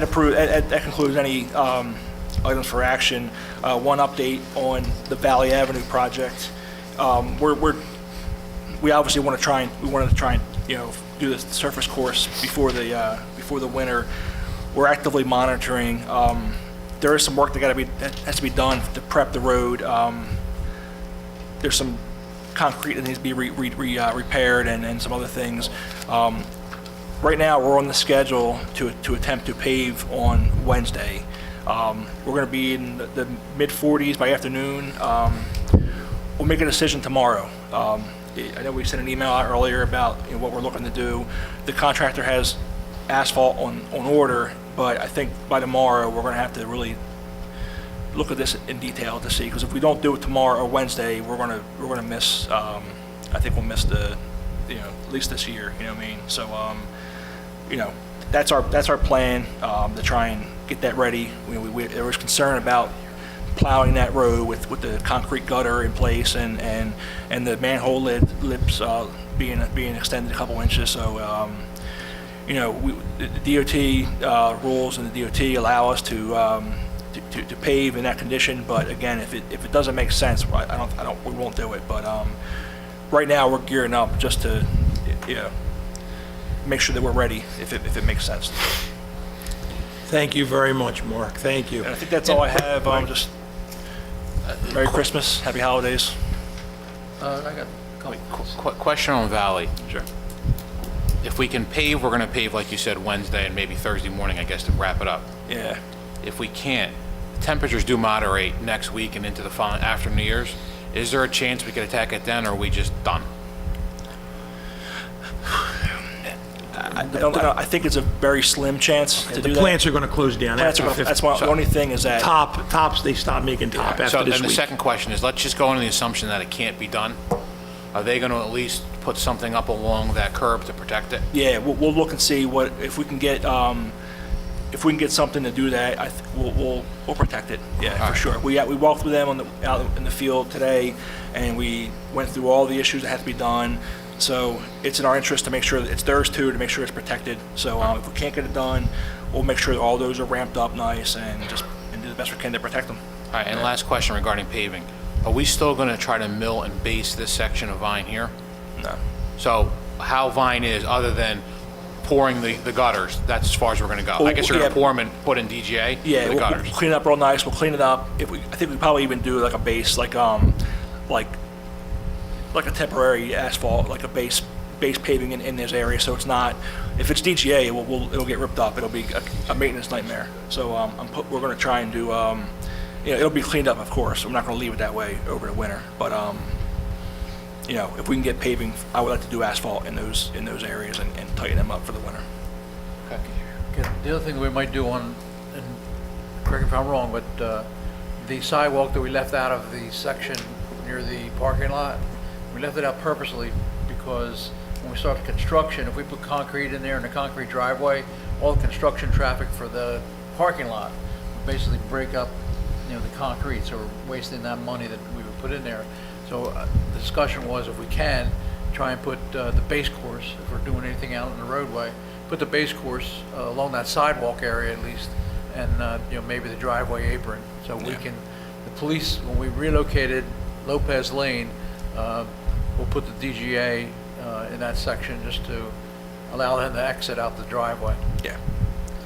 Speaker 17: concludes any items for action. One update on the Valley Avenue project. We obviously wanted to try and do the surface course before the winter. We're actively monitoring. There is some work that has to be done to prep the road. There's some concrete that needs to be repaired and some other things. Right now, we're on the schedule to attempt to pave on Wednesday. We're going to be in the mid-40s by afternoon. We'll make a decision tomorrow. I know we sent an email out earlier about what we're looking to do. The contractor has asphalt on order, but I think by tomorrow we're going to have to really look at this in detail to see, because if we don't do it tomorrow or Wednesday, we're going to miss. I think we'll miss the, at least this year. You know what I mean? So, that's our plan to try and get that ready. There was concern about plowing that road with the concrete gutter in place and the manhole lips being extended a couple inches. So, the DOT rules and the DOT allow us to pave in that condition. But again, if it doesn't make sense, we won't do it. But right now we're gearing up just to make sure that we're ready if it makes sense.
Speaker 1: Thank you very much, Mark. Thank you.
Speaker 17: And I think that's all I have. Just Merry Christmas, Happy Holidays.
Speaker 12: I got a question on Valley.
Speaker 17: Sure.
Speaker 12: If we can pave, we're going to pave, like you said, Wednesday and maybe Thursday morning, I guess, to wrap it up.
Speaker 17: Yeah.
Speaker 12: If we can't, temperatures do moderate next week and into the following after New Year's. Is there a chance we could attack it then, or are we just done?
Speaker 17: I don't know. I think it's a very slim chance to do that.
Speaker 1: The plants are going to close down.
Speaker 17: That's the only thing is that
Speaker 1: tops, they stop making top after this
Speaker 12: And the
Speaker 1: week.
Speaker 12: second question is, let's just go on the assumption that it can't be done. Are they going to at least put something up along that curb to protect it?
Speaker 17: Yeah, we'll look and see if we can get something to do that. We'll protect it. Yeah, for sure. We walked with them out in the field today, and we went through all the issues that have to be done. So it's in our interest to make sure that it's theirs too, to make sure it's protected. So if we can't get it done, we'll make sure that all those are ramped up nice and do the best we can to protect them.
Speaker 12: All right, and last question regarding paving. Are we still going to try to mill and base this section of Vine here?
Speaker 17: No.
Speaker 12: So how Vine is, other than pouring the gutters. That's as far as we're going to go.
Speaker 17: Well,
Speaker 12: I guess you're going
Speaker 17: yeah.
Speaker 12: to pour them and put in DGA
Speaker 17: Yeah,
Speaker 12: for the
Speaker 17: we'll
Speaker 12: gutters.
Speaker 17: clean it up real nice. We'll clean it up. I think we probably even do like a base, like a temporary asphalt, like a base paving in this area. So it's not, if it's DGA, it'll get ripped up. It'll be a maintenance nightmare. So we're going to try and do, it'll be cleaned up, of course. I'm not going to leave it that way over the winter. But if we can get paving, I would like to do asphalt in those areas and tighten them up for the winter.
Speaker 18: Okay, the other thing we might do and correct me if I'm wrong, but the sidewalk that we left out of the section near the parking lot, we left it out purposely because when we start the construction, if we put concrete in there and a concrete driveway, all the construction traffic for the parking lot would basically break up, the concrete. So we're wasting that money that we would put in there. So the discussion was, if we can, try and put the base course, if we're doing anything out in the roadway, put the base course along that sidewalk area at least, and maybe the driveway apron. So we can, the police, when we relocated Lopez Lane, we'll put the DGA in that section just to allow them to exit out the driveway.
Speaker 17: Yeah,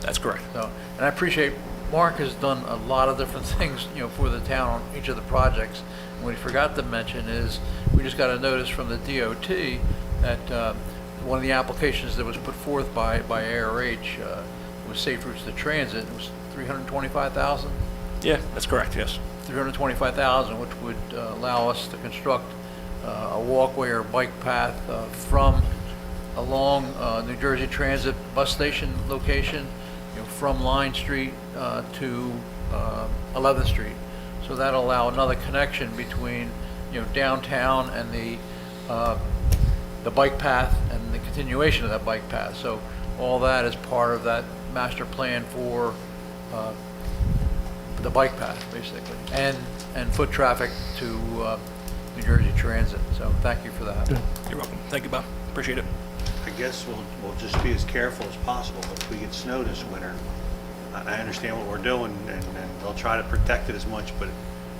Speaker 17: that's correct.
Speaker 18: So, and I appreciate Mark has done a lot of different things, for the town on each of the projects. And what he forgot to mention is we just got a notice from the DOT that one of the applications that was put forth by ARH was Safe Routes to Transit. It was $325,000.
Speaker 17: Yeah, that's correct. Yes.
Speaker 18: $325,000, which would allow us to construct a walkway or bike path from along New Jersey Transit bus station location, from Line Street to 11th Street. So that'll allow another connection between downtown and the bike path and the continuation of that bike path. So all that is part of that master plan for the bike path, basically, and foot traffic to New Jersey Transit. So thank you for that.
Speaker 17: You're welcome. Thank you, Bob. Appreciate it.
Speaker 10: I guess we'll just be as careful as possible. If we get snow this winter, I understand what we're doing, and they'll try to protect it as much, but if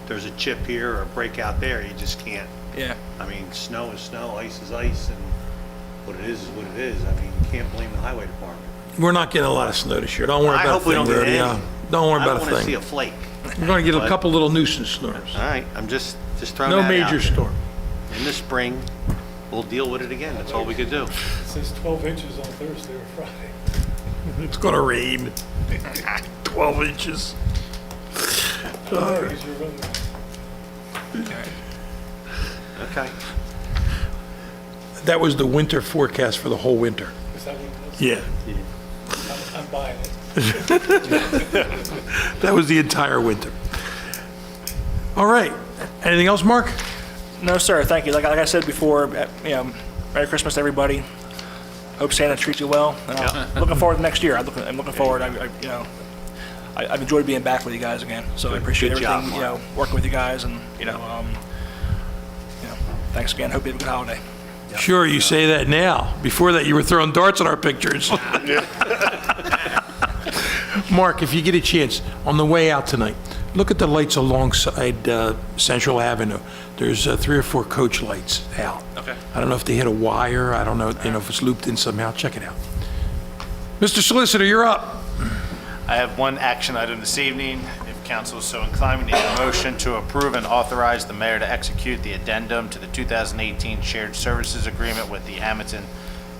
Speaker 10: there's a chip here or a breakout there, you just can't.
Speaker 17: Yeah.
Speaker 10: I mean, snow is snow, ice is ice, and what it is what it is. I mean, you can't blame the highway department.
Speaker 1: We're not getting a lot of snow this year. Don't worry
Speaker 10: I
Speaker 1: about
Speaker 10: hope we
Speaker 1: a thing,
Speaker 10: don't get
Speaker 1: Rudy.
Speaker 10: any.
Speaker 1: Don't worry
Speaker 10: I
Speaker 1: about
Speaker 10: don't
Speaker 1: a
Speaker 10: want to see
Speaker 1: thing.
Speaker 10: a flake.
Speaker 1: We're going to get a
Speaker 10: But-
Speaker 1: couple little nuisance storms.
Speaker 10: All right, I'm just throwing
Speaker 1: No
Speaker 10: that out
Speaker 1: major
Speaker 10: there.
Speaker 1: storm.
Speaker 10: In the spring, we'll deal with it again. That's all we could do.
Speaker 9: It says 12 inches on Thursday or Friday.
Speaker 1: It's going to rain. 12 inches. All right.
Speaker 10: Okay.
Speaker 1: That was the winter forecast for the whole winter.
Speaker 9: Is that what it was?
Speaker 1: Yeah.
Speaker 9: I'm buying it.
Speaker 1: That was the entire winter. All right. Anything else, Mark?
Speaker 17: No, sir. Thank you. Like I said before, Merry Christmas, everybody. Hope Santa treats you well. And I'm looking forward to next year. I'm looking forward. I've enjoyed being back with you guys again. So I appreciate
Speaker 10: Good
Speaker 17: everything.
Speaker 10: job, Mark.
Speaker 17: Working with you guys, and thanks again. Hope you have a good holiday.
Speaker 1: Sure, you say that now. Before that, you were throwing darts at our pictures. Mark, if you get a chance, on the way out tonight, look at the lights alongside Central Avenue. There's 3 or 4 coach lights out.
Speaker 17: Okay.
Speaker 1: I don't know if they hit a wire. I don't know, if it's looped in somehow. Check it out. Mr. Solicitor, you're up.
Speaker 15: I have one action item this evening. If council is so inclined, we need a motion to approve and authorize the mayor to execute the addendum to the 2018 Shared Services Agreement with the Hammonton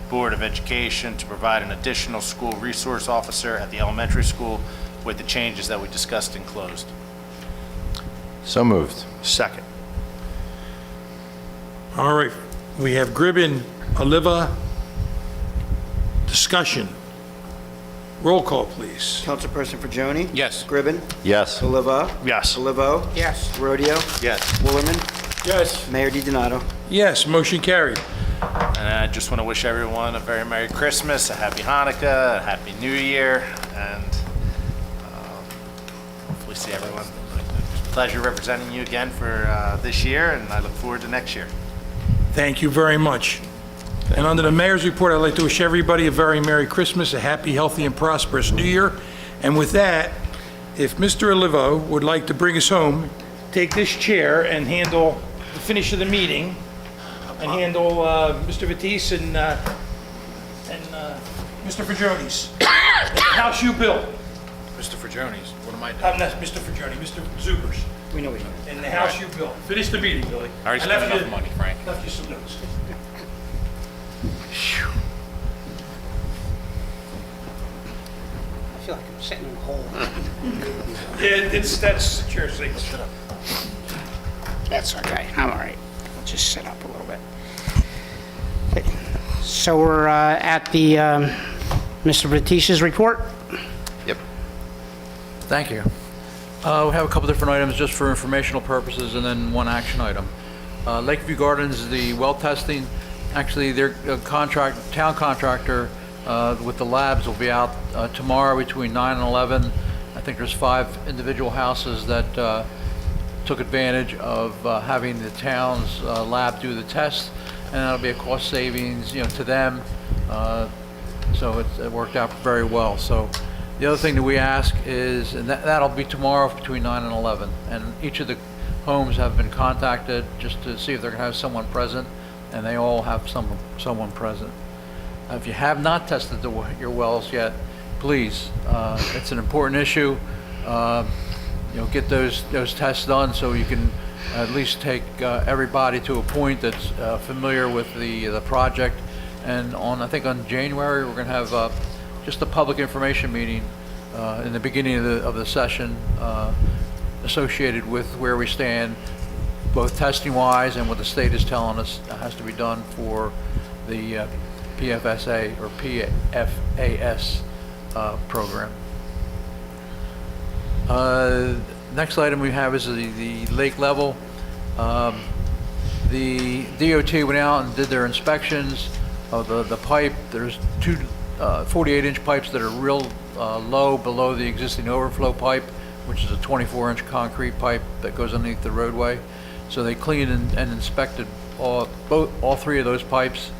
Speaker 15: Board of Education to provide an additional school resource officer at the elementary school with the changes that we discussed in closed.
Speaker 3: So moved.
Speaker 7: Second.
Speaker 1: All right, we have Gribben, Oliva, discussion. Roll call, please.
Speaker 2: Councilperson Fajoni?
Speaker 12: Yes.
Speaker 2: Gribben?
Speaker 3: Yes.
Speaker 2: Oliva?
Speaker 7: Yes.
Speaker 2: Olivo?
Speaker 5: Yes.
Speaker 2: Rodeo?
Speaker 10: Yes.
Speaker 2: Woolerman?
Speaker 1: Yes.
Speaker 2: Mayor DiDonato?
Speaker 1: Yes, motion carried.
Speaker 15: And I just want to wish everyone a very Merry Christmas, a Happy Hanukkah, a Happy New Year, and hopefully see everyone. Pleasure representing you again for this year, and I look forward to next year.
Speaker 1: Thank you very much. And under the mayor's report, I'd like to wish everybody a very Merry Christmas, a happy, healthy, and prosperous New Year. And with that, if Mr. Olivo would like to bring us home, take this chair and handle the finish of the meeting, and handle Mr. Batiste and Mr. Fagioni's. The house you built.
Speaker 12: Mr. Fragione's, what am I doing?
Speaker 1: Not Mr. Fagioni, Mr. Zuber's.
Speaker 2: We know we know.
Speaker 1: In the house you built. Finish the meeting, Billy.
Speaker 12: I already spent enough money, Frank.
Speaker 1: Left you some notes.
Speaker 5: I feel like I'm sitting in a hole.
Speaker 1: Yeah, that's chair sake.
Speaker 5: That's okay, I'm all right. I'll just sit up a little bit. Okay. So we're at the Mr. Battista's report.
Speaker 3: Yep.
Speaker 18: Thank you. We have a couple different items just for informational purposes and then one action item. Lakeview Gardens, the well testing, actually their town contractor with the labs will be out tomorrow between 9 and 11. I think there's 5 individual houses that took advantage of having the town's lab do the test, and that'll be a cost savings, to them. So it worked out very well. So the other thing that we ask is, and that'll be tomorrow between 9 and 11, and each of the homes have been contacted just to see if they're going to have someone present, and they all have someone present. If you have not tested your wells yet, please, it's an important issue. Get those tests done so you can at least take everybody to a point that's familiar with the project. And I think on January, we're going to have just a public information meeting in the beginning of the session associated with where we stand, both testing-wise and what the state is telling us has to be done for the PFSA or PFAS program. Next item we have is the lake level. The DOT went out and did their inspections of the pipe. There's 2 48-inch pipes that are real low below the existing overflow pipe, which is a 24-inch concrete pipe that goes underneath the roadway. So they cleaned and inspected all 3 of those pipes.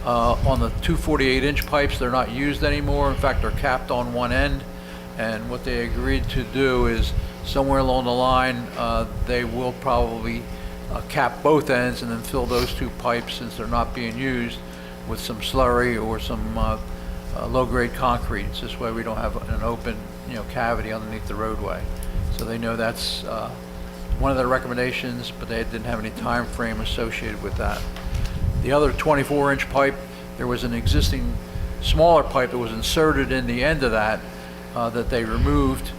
Speaker 18: On the 2 48-inch pipes, they're not used anymore. In fact, they're capped on one end. And what they agreed to do is somewhere along the line, they will probably cap both ends and then fill those 2 pipes, since they're not being used, with some slurry or some low-grade concrete. This way we don't have an open cavity underneath the roadway. So they know that's one of their recommendations, but they didn't have any time frame associated with that. The other 24-inch pipe, there was an existing smaller pipe that was inserted in the end of that that they removed,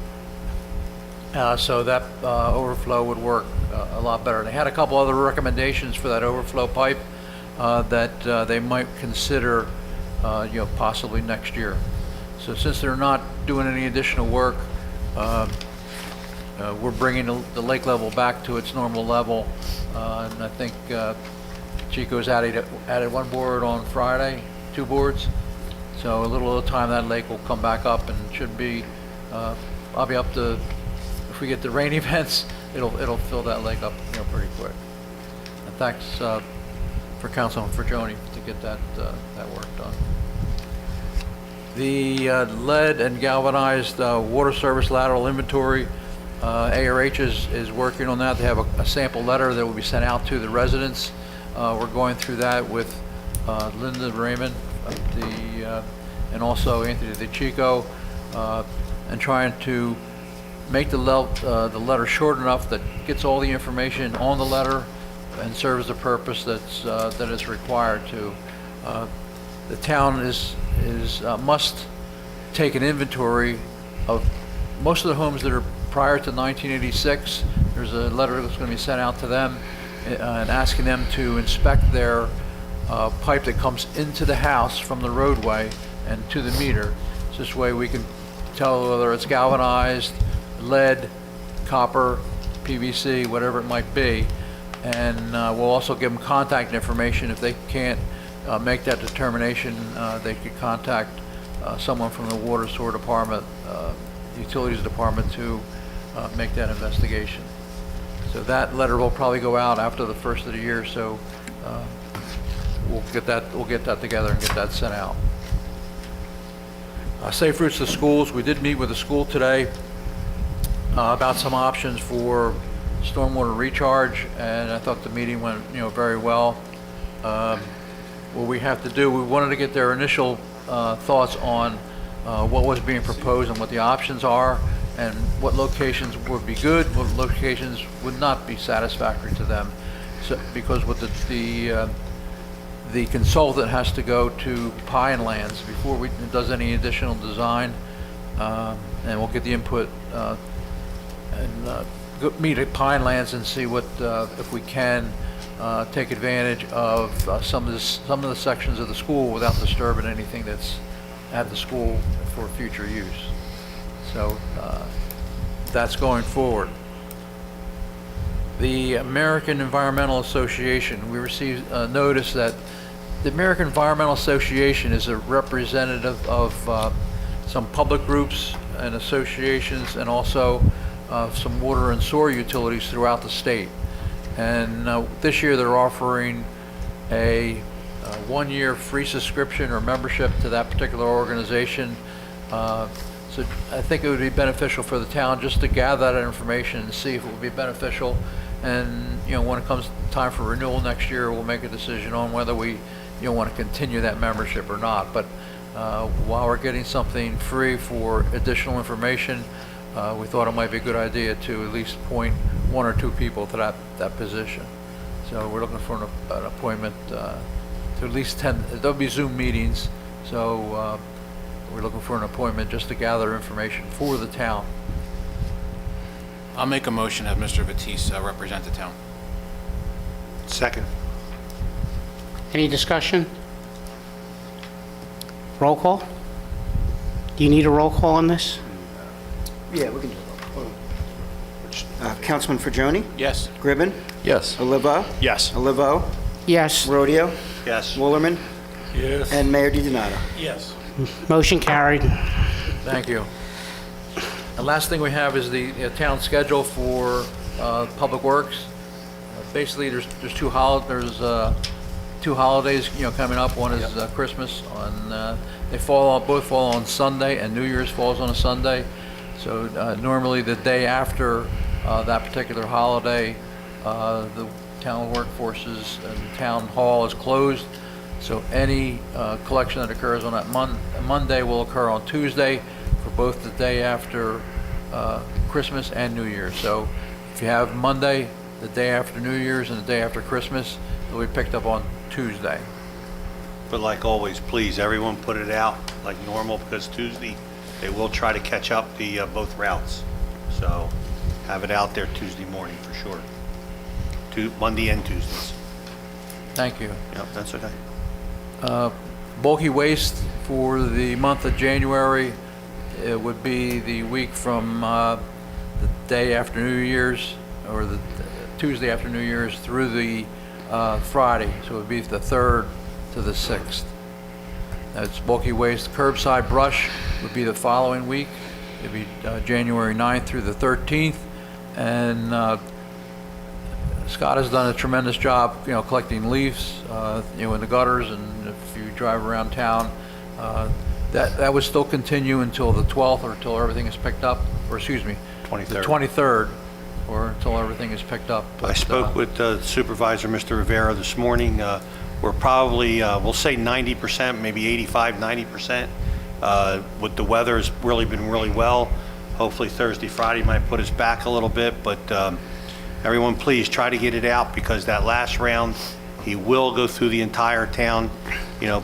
Speaker 18: so that overflow would work a lot better. They had a couple other recommendations for that overflow pipe that they might consider possibly next year. So since they're not doing any additional work, we're bringing the lake level back to its normal level, and I think Chico's added 1 board on Friday, 2 boards. So a little at a time, that lake will come back up and should be, I'll be up to, if we get the rain events, it'll fill that lake up pretty quick. And thanks for Councilman Fagioni to get that work done. The lead and galvanized water service lateral inventory, ARH is working on that. They have a sample letter that will be sent out to the residents. We're going through that with Linda Raymond, and also Anthony DeChico, and trying to make the letter short enough that gets all the information on the letter and serves the purpose that is required to. The town must take an inventory of most of the homes that are prior to 1986. There's a letter that's going to be sent out to them and asking them to inspect their pipe that comes into the house from the roadway and to the meter. So this way we can tell whether it's galvanized, lead, copper, PVC, whatever it might be. And we'll also give them contact information. If they can't make that determination, they could contact someone from the water sewer department, utilities department, to make that investigation. So that letter will probably go out after the first of the year. So we'll get that together and get that sent out. Safe routes to schools. We did meet with the school today about some options for stormwater recharge, and I thought the meeting went very well. What we have to do, we wanted to get their initial thoughts on what was being proposed and what the options are, and what locations would be good, what locations would not be satisfactory to them. So, because what the consultant has to go to Pine Lands before we does any additional design, and we'll get the input and meet at Pine Lands and see what if we can take advantage of some of the sections of the school without disturbing anything that's at the school for future use. So that's going forward. The American Environmental Association, we received a notice that the American Environmental Association is a representative of some public groups and associations, and also some water and sewer utilities throughout the state. And this year they're offering a 1-year free subscription or membership to that particular organization. So I think it would be beneficial for the town just to gather that information and see if it would be beneficial. And when it comes time for renewal next year, we'll make a decision on whether we want to continue that membership or not. But while we're getting something free for additional information, we thought it might be a good idea to at least appoint 1 or 2 people to that position. So we're looking for an appointment to at least 10. There'll be Zoom meetings, so we're looking for an appointment just to gather information for the town.
Speaker 12: I'll make a motion to have Mr. Batiste represent the town.
Speaker 10: Second.
Speaker 5: Any discussion? Roll call? Do you need a roll call on this?
Speaker 2: Yeah, we can do it. Councilman Fagioni?
Speaker 12: Yes.
Speaker 2: Gribben?
Speaker 3: Yes.
Speaker 2: Olivo?
Speaker 7: Yes.
Speaker 2: Olivo?
Speaker 5: Yes.
Speaker 2: Rodeo?
Speaker 10: Yes.
Speaker 2: Woolerman?
Speaker 9: Yes.
Speaker 2: And Mayor DiDonato.
Speaker 9: Yes.
Speaker 5: Motion carried.
Speaker 18: Thank you. The last thing we have is the town schedule for Public Works. Basically, there's two holidays coming up. One is Christmas on they both fall on Sunday, and New Year's falls on a Sunday. So normally the day after that particular holiday, the town workforces and town hall is closed. So any collection that occurs on that Monday will occur on Tuesday for both the day after Christmas and New Year's. So if you have Monday, the day after New Year's, and the day after Christmas, it'll be picked up on Tuesday.
Speaker 10: But like always, please, everyone put it out like normal, because Tuesday, they will try to catch up the both routes. So have it out there Tuesday morning for sure. Monday and Tuesdays.
Speaker 18: Thank you.
Speaker 10: Yep, that's okay.
Speaker 18: Bulky waste for the month of January, it would be the week from the day after New Year's, or the Tuesday after New Year's through the Friday. So it would be the 3rd to the 6th. That's bulky waste. Curbside brush would be the following week. It'd be January 9th through the 13th. And Scott has done a tremendous job, collecting leaves, in the gutters, and if you drive around town, that would still continue until the 12th, or until everything is picked up, or excuse me,
Speaker 10: 23rd.
Speaker 18: The 23rd, or until everything is picked up.
Speaker 10: I spoke with Supervisor Mr. Rivera this morning. We're probably, we'll say 90%, maybe 85, 90%. With the weather has really been really well. Hopefully Thursday, Friday might put us back a little bit, but everyone please try to get it out, because that last round, he will go through the entire town,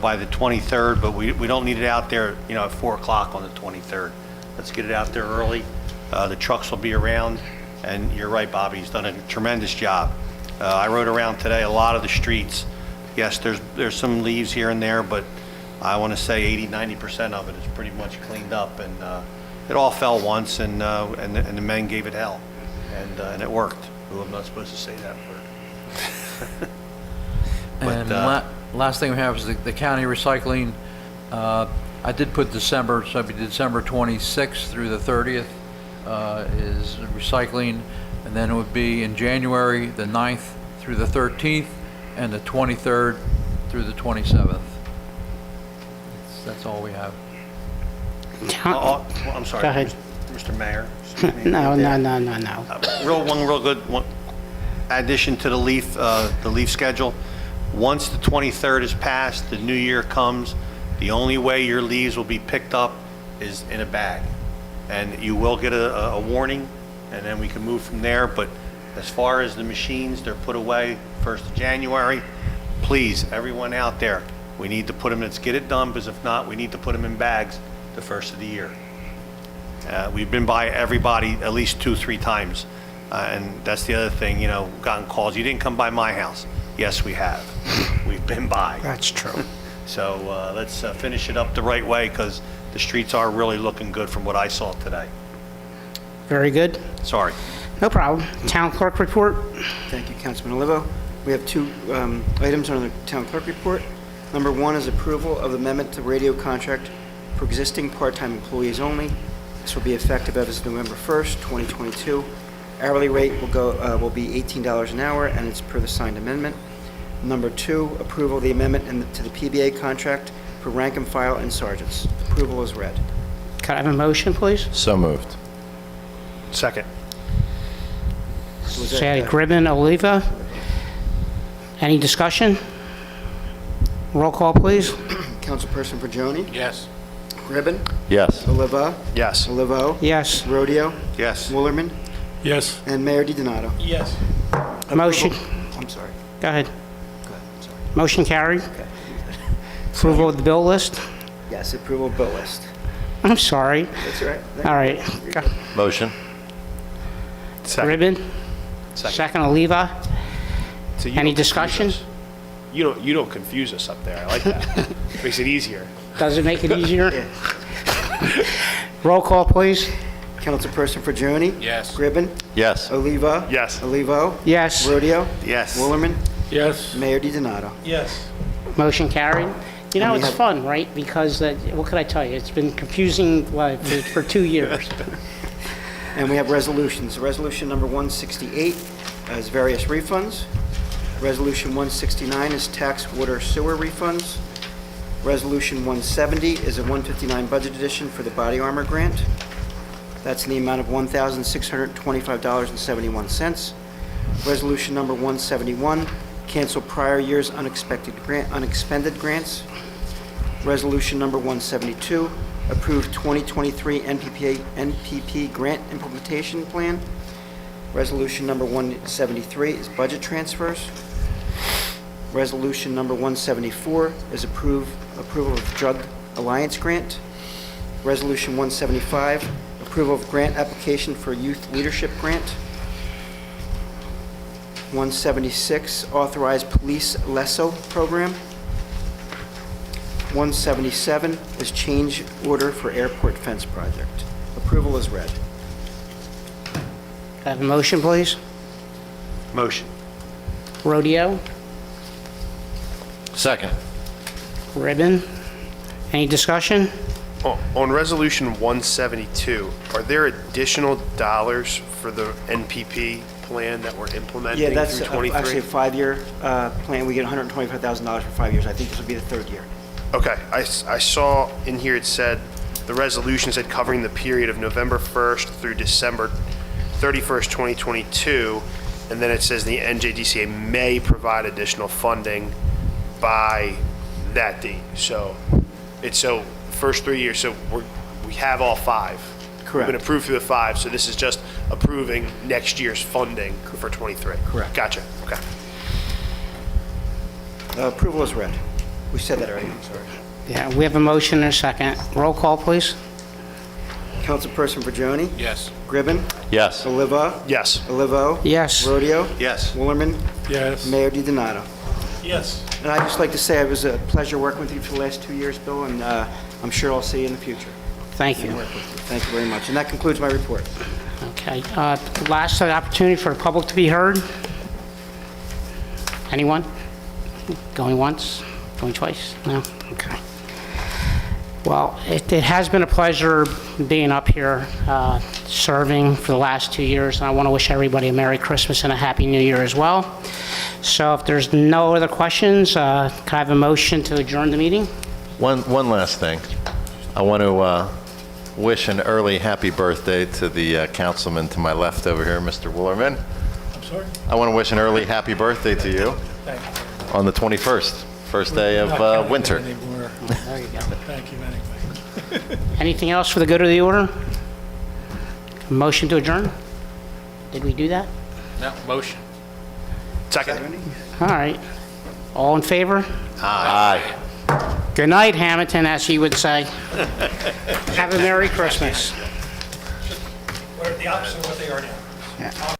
Speaker 10: by the 23rd, but we don't need it out there, at 4 o'clock on the 23rd. Let's get it out there early. The trucks will be around, and you're right, Bobby, he's done a tremendous job. I rode around today, a lot of the streets. Yes, there's some leaves here and there, but I want to say 80-90% of it is pretty much cleaned up, and it all fell once, and the men gave it hell, and it worked. Ooh, I'm not supposed to say that word.
Speaker 18: And last thing we have is the county recycling. I did put December, so it'd be December 26th through the 30th is recycling, and then it would be in January the 9th through the 13th, and the 23rd through the 27th. That's all we have.
Speaker 10: I'm sorry.
Speaker 5: Go ahead.
Speaker 10: Mr. Mayor.
Speaker 5: No.
Speaker 10: Real good addition to the leaf schedule. Once the 23rd is passed, the new year comes, The only way your leaves will be picked up is in a bag. And you will get a warning, and then we can move from there. But as far as the machines, they're put away 1st of January. Please, everyone out there, we need to put them, let's get it done, because if not, we need to put them in bags the 1st of the year. We've been by everybody at least 2-3 times. And that's the other thing, gotten calls. You didn't come by my house. Yes, we have. We've been by.
Speaker 5: That's true.
Speaker 10: So let's finish it up the right way, because the streets are really looking good from what I saw today.
Speaker 5: Very good.
Speaker 10: Sorry.
Speaker 5: No problem. Town clerk report?
Speaker 2: Thank you, Councilman Olivo. We have 2 items on the town clerk report. Number 1 is approval of the amendment to radio contract for existing part-time employees only. This will be effective as of November 1st, 2022. Hourly rate will be $18 an hour, and it's per the signed amendment. Number 2, approval of the amendment to the PBA contract for rank and file and sergeants. Approval is read.
Speaker 5: Could I have a motion, please?
Speaker 3: So moved.
Speaker 7: Second.
Speaker 2: Was that,
Speaker 5: Say Gribben, Oliva. Any discussion? Roll call, please.
Speaker 2: Councilperson Virgioni?
Speaker 12: Yes.
Speaker 2: Gribben?
Speaker 3: Yes.
Speaker 2: Oliva?
Speaker 7: Yes.
Speaker 2: Olivo?
Speaker 5: Yes.
Speaker 2: Rodeo?
Speaker 10: Yes.
Speaker 2: Woolerman?
Speaker 9: Yes.
Speaker 2: And Mayor DiDonato.
Speaker 9: Yes.
Speaker 5: Motion.
Speaker 2: I'm sorry.
Speaker 5: Go ahead.
Speaker 2: Go ahead. I'm sorry.
Speaker 5: Motion carried.
Speaker 2: Okay.
Speaker 5: Approval of the bill list?
Speaker 2: Yes, approval of bill list.
Speaker 5: I'm sorry.
Speaker 2: That's all right.
Speaker 5: All right. Go.
Speaker 3: Motion.
Speaker 5: Gribben? Second, Oliva.
Speaker 7: So you
Speaker 5: Any
Speaker 7: don't confuse
Speaker 5: discussion?
Speaker 7: us. You don't confuse us up there. I like that. Makes it easier.
Speaker 5: Does it make it easier? Roll call, please.
Speaker 2: Councilperson Virgioni?
Speaker 12: Yes.
Speaker 2: Gribben?
Speaker 3: Yes.
Speaker 2: Oliva?
Speaker 7: Yes.
Speaker 2: Olivo?
Speaker 5: Yes.
Speaker 2: Rodeo?
Speaker 10: Yes.
Speaker 2: Woolerman?
Speaker 9: Yes.
Speaker 2: Mayor DiDonato.
Speaker 9: Yes.
Speaker 5: Motion carried. You know,
Speaker 2: And we
Speaker 5: it's
Speaker 2: have-
Speaker 5: fun, right? Because, what could I tell you? It's been confusing for 2 years.
Speaker 2: And we have resolutions. Resolution number 168 is various refunds. Resolution 169 is tax, water, sewer refunds. Resolution 170 is a 159 budget addition for the body armor grant. That's in the amount of $1,625.71. Resolution number 171, cancel prior year's unexpended grants. Resolution number 172, approve 2023 NPP grant implementation plan. Resolution number 173 is budget transfers. Resolution number 174 is approval of Drug Alliance grant. Resolution 175, approval of grant application for youth leadership grant. 176, authorized police LESO program. 177 is change order for airport fence project. Approval is read.
Speaker 5: Could I have a motion, please?
Speaker 10: Motion.
Speaker 5: Rodeo?
Speaker 3: Second.
Speaker 5: Gribben? Any discussion?
Speaker 7: On Resolution 172, are there additional dollars for the NPP plan that we're implementing
Speaker 2: Yeah,
Speaker 7: through
Speaker 2: that's actually a
Speaker 7: 23?
Speaker 2: 5-year plan. We get $125,000 for 5 years. I think this will be the 3rd year.
Speaker 7: Okay, I saw in here it said, the resolution said covering the period of November 1st through December 31st, 2022, and then it says the NJDCA may provide additional funding by that date. So first 3 years, so we have all 5.
Speaker 2: Correct.
Speaker 7: We've been approved through the 5, so this is just approving next year's funding for 23.
Speaker 2: Correct.
Speaker 7: Gotcha, okay.
Speaker 2: Approval is read. We said that already, I'm sorry.
Speaker 5: Yeah, we have a motion and a second. Roll call, please.
Speaker 2: Councilperson Virgioni?
Speaker 12: Yes.
Speaker 2: Gribben?
Speaker 3: Yes.
Speaker 2: Oliva?
Speaker 7: Yes.
Speaker 2: Olivo?
Speaker 5: Yes.
Speaker 2: Rodeo?
Speaker 10: Yes.
Speaker 2: Woolerman?
Speaker 9: Yes.
Speaker 2: Mayor DiDonato.
Speaker 9: Yes.
Speaker 2: And I'd just like to say it was a pleasure working with you for the last 2 years, Bill, and I'm sure I'll see you in the future.
Speaker 5: Thank you.
Speaker 2: And work with you. Thank you very much. And that concludes my report.
Speaker 5: Okay, last opportunity for the public to be heard. Anyone? Going once? Going twice? No? Okay. Well, it has been a pleasure being up here, serving for the last 2 years, and I want to wish everybody a Merry Christmas and a Happy New Year as well. So if there's no other questions, can I have a motion to adjourn the meeting?
Speaker 3: One last thing. I want to wish an early happy birthday to the councilman to my left over here, Mr. Woolerman.
Speaker 9: I'm sorry?
Speaker 3: I want to wish an early happy birthday to you
Speaker 9: Thank you.
Speaker 3: on the 21st. First day of winter.
Speaker 1: Anymore.
Speaker 5: There you go.
Speaker 1: Thank you anyway.
Speaker 5: Anything else for the good of the order? Motion to adjourn? Did we do that?
Speaker 12: No, motion.
Speaker 7: Second.
Speaker 5: All right. All in favor?
Speaker 3: Aye.
Speaker 5: Good night, Hamilton, as he would say. Have a Merry Christmas.
Speaker 9: The opposite of what they are now.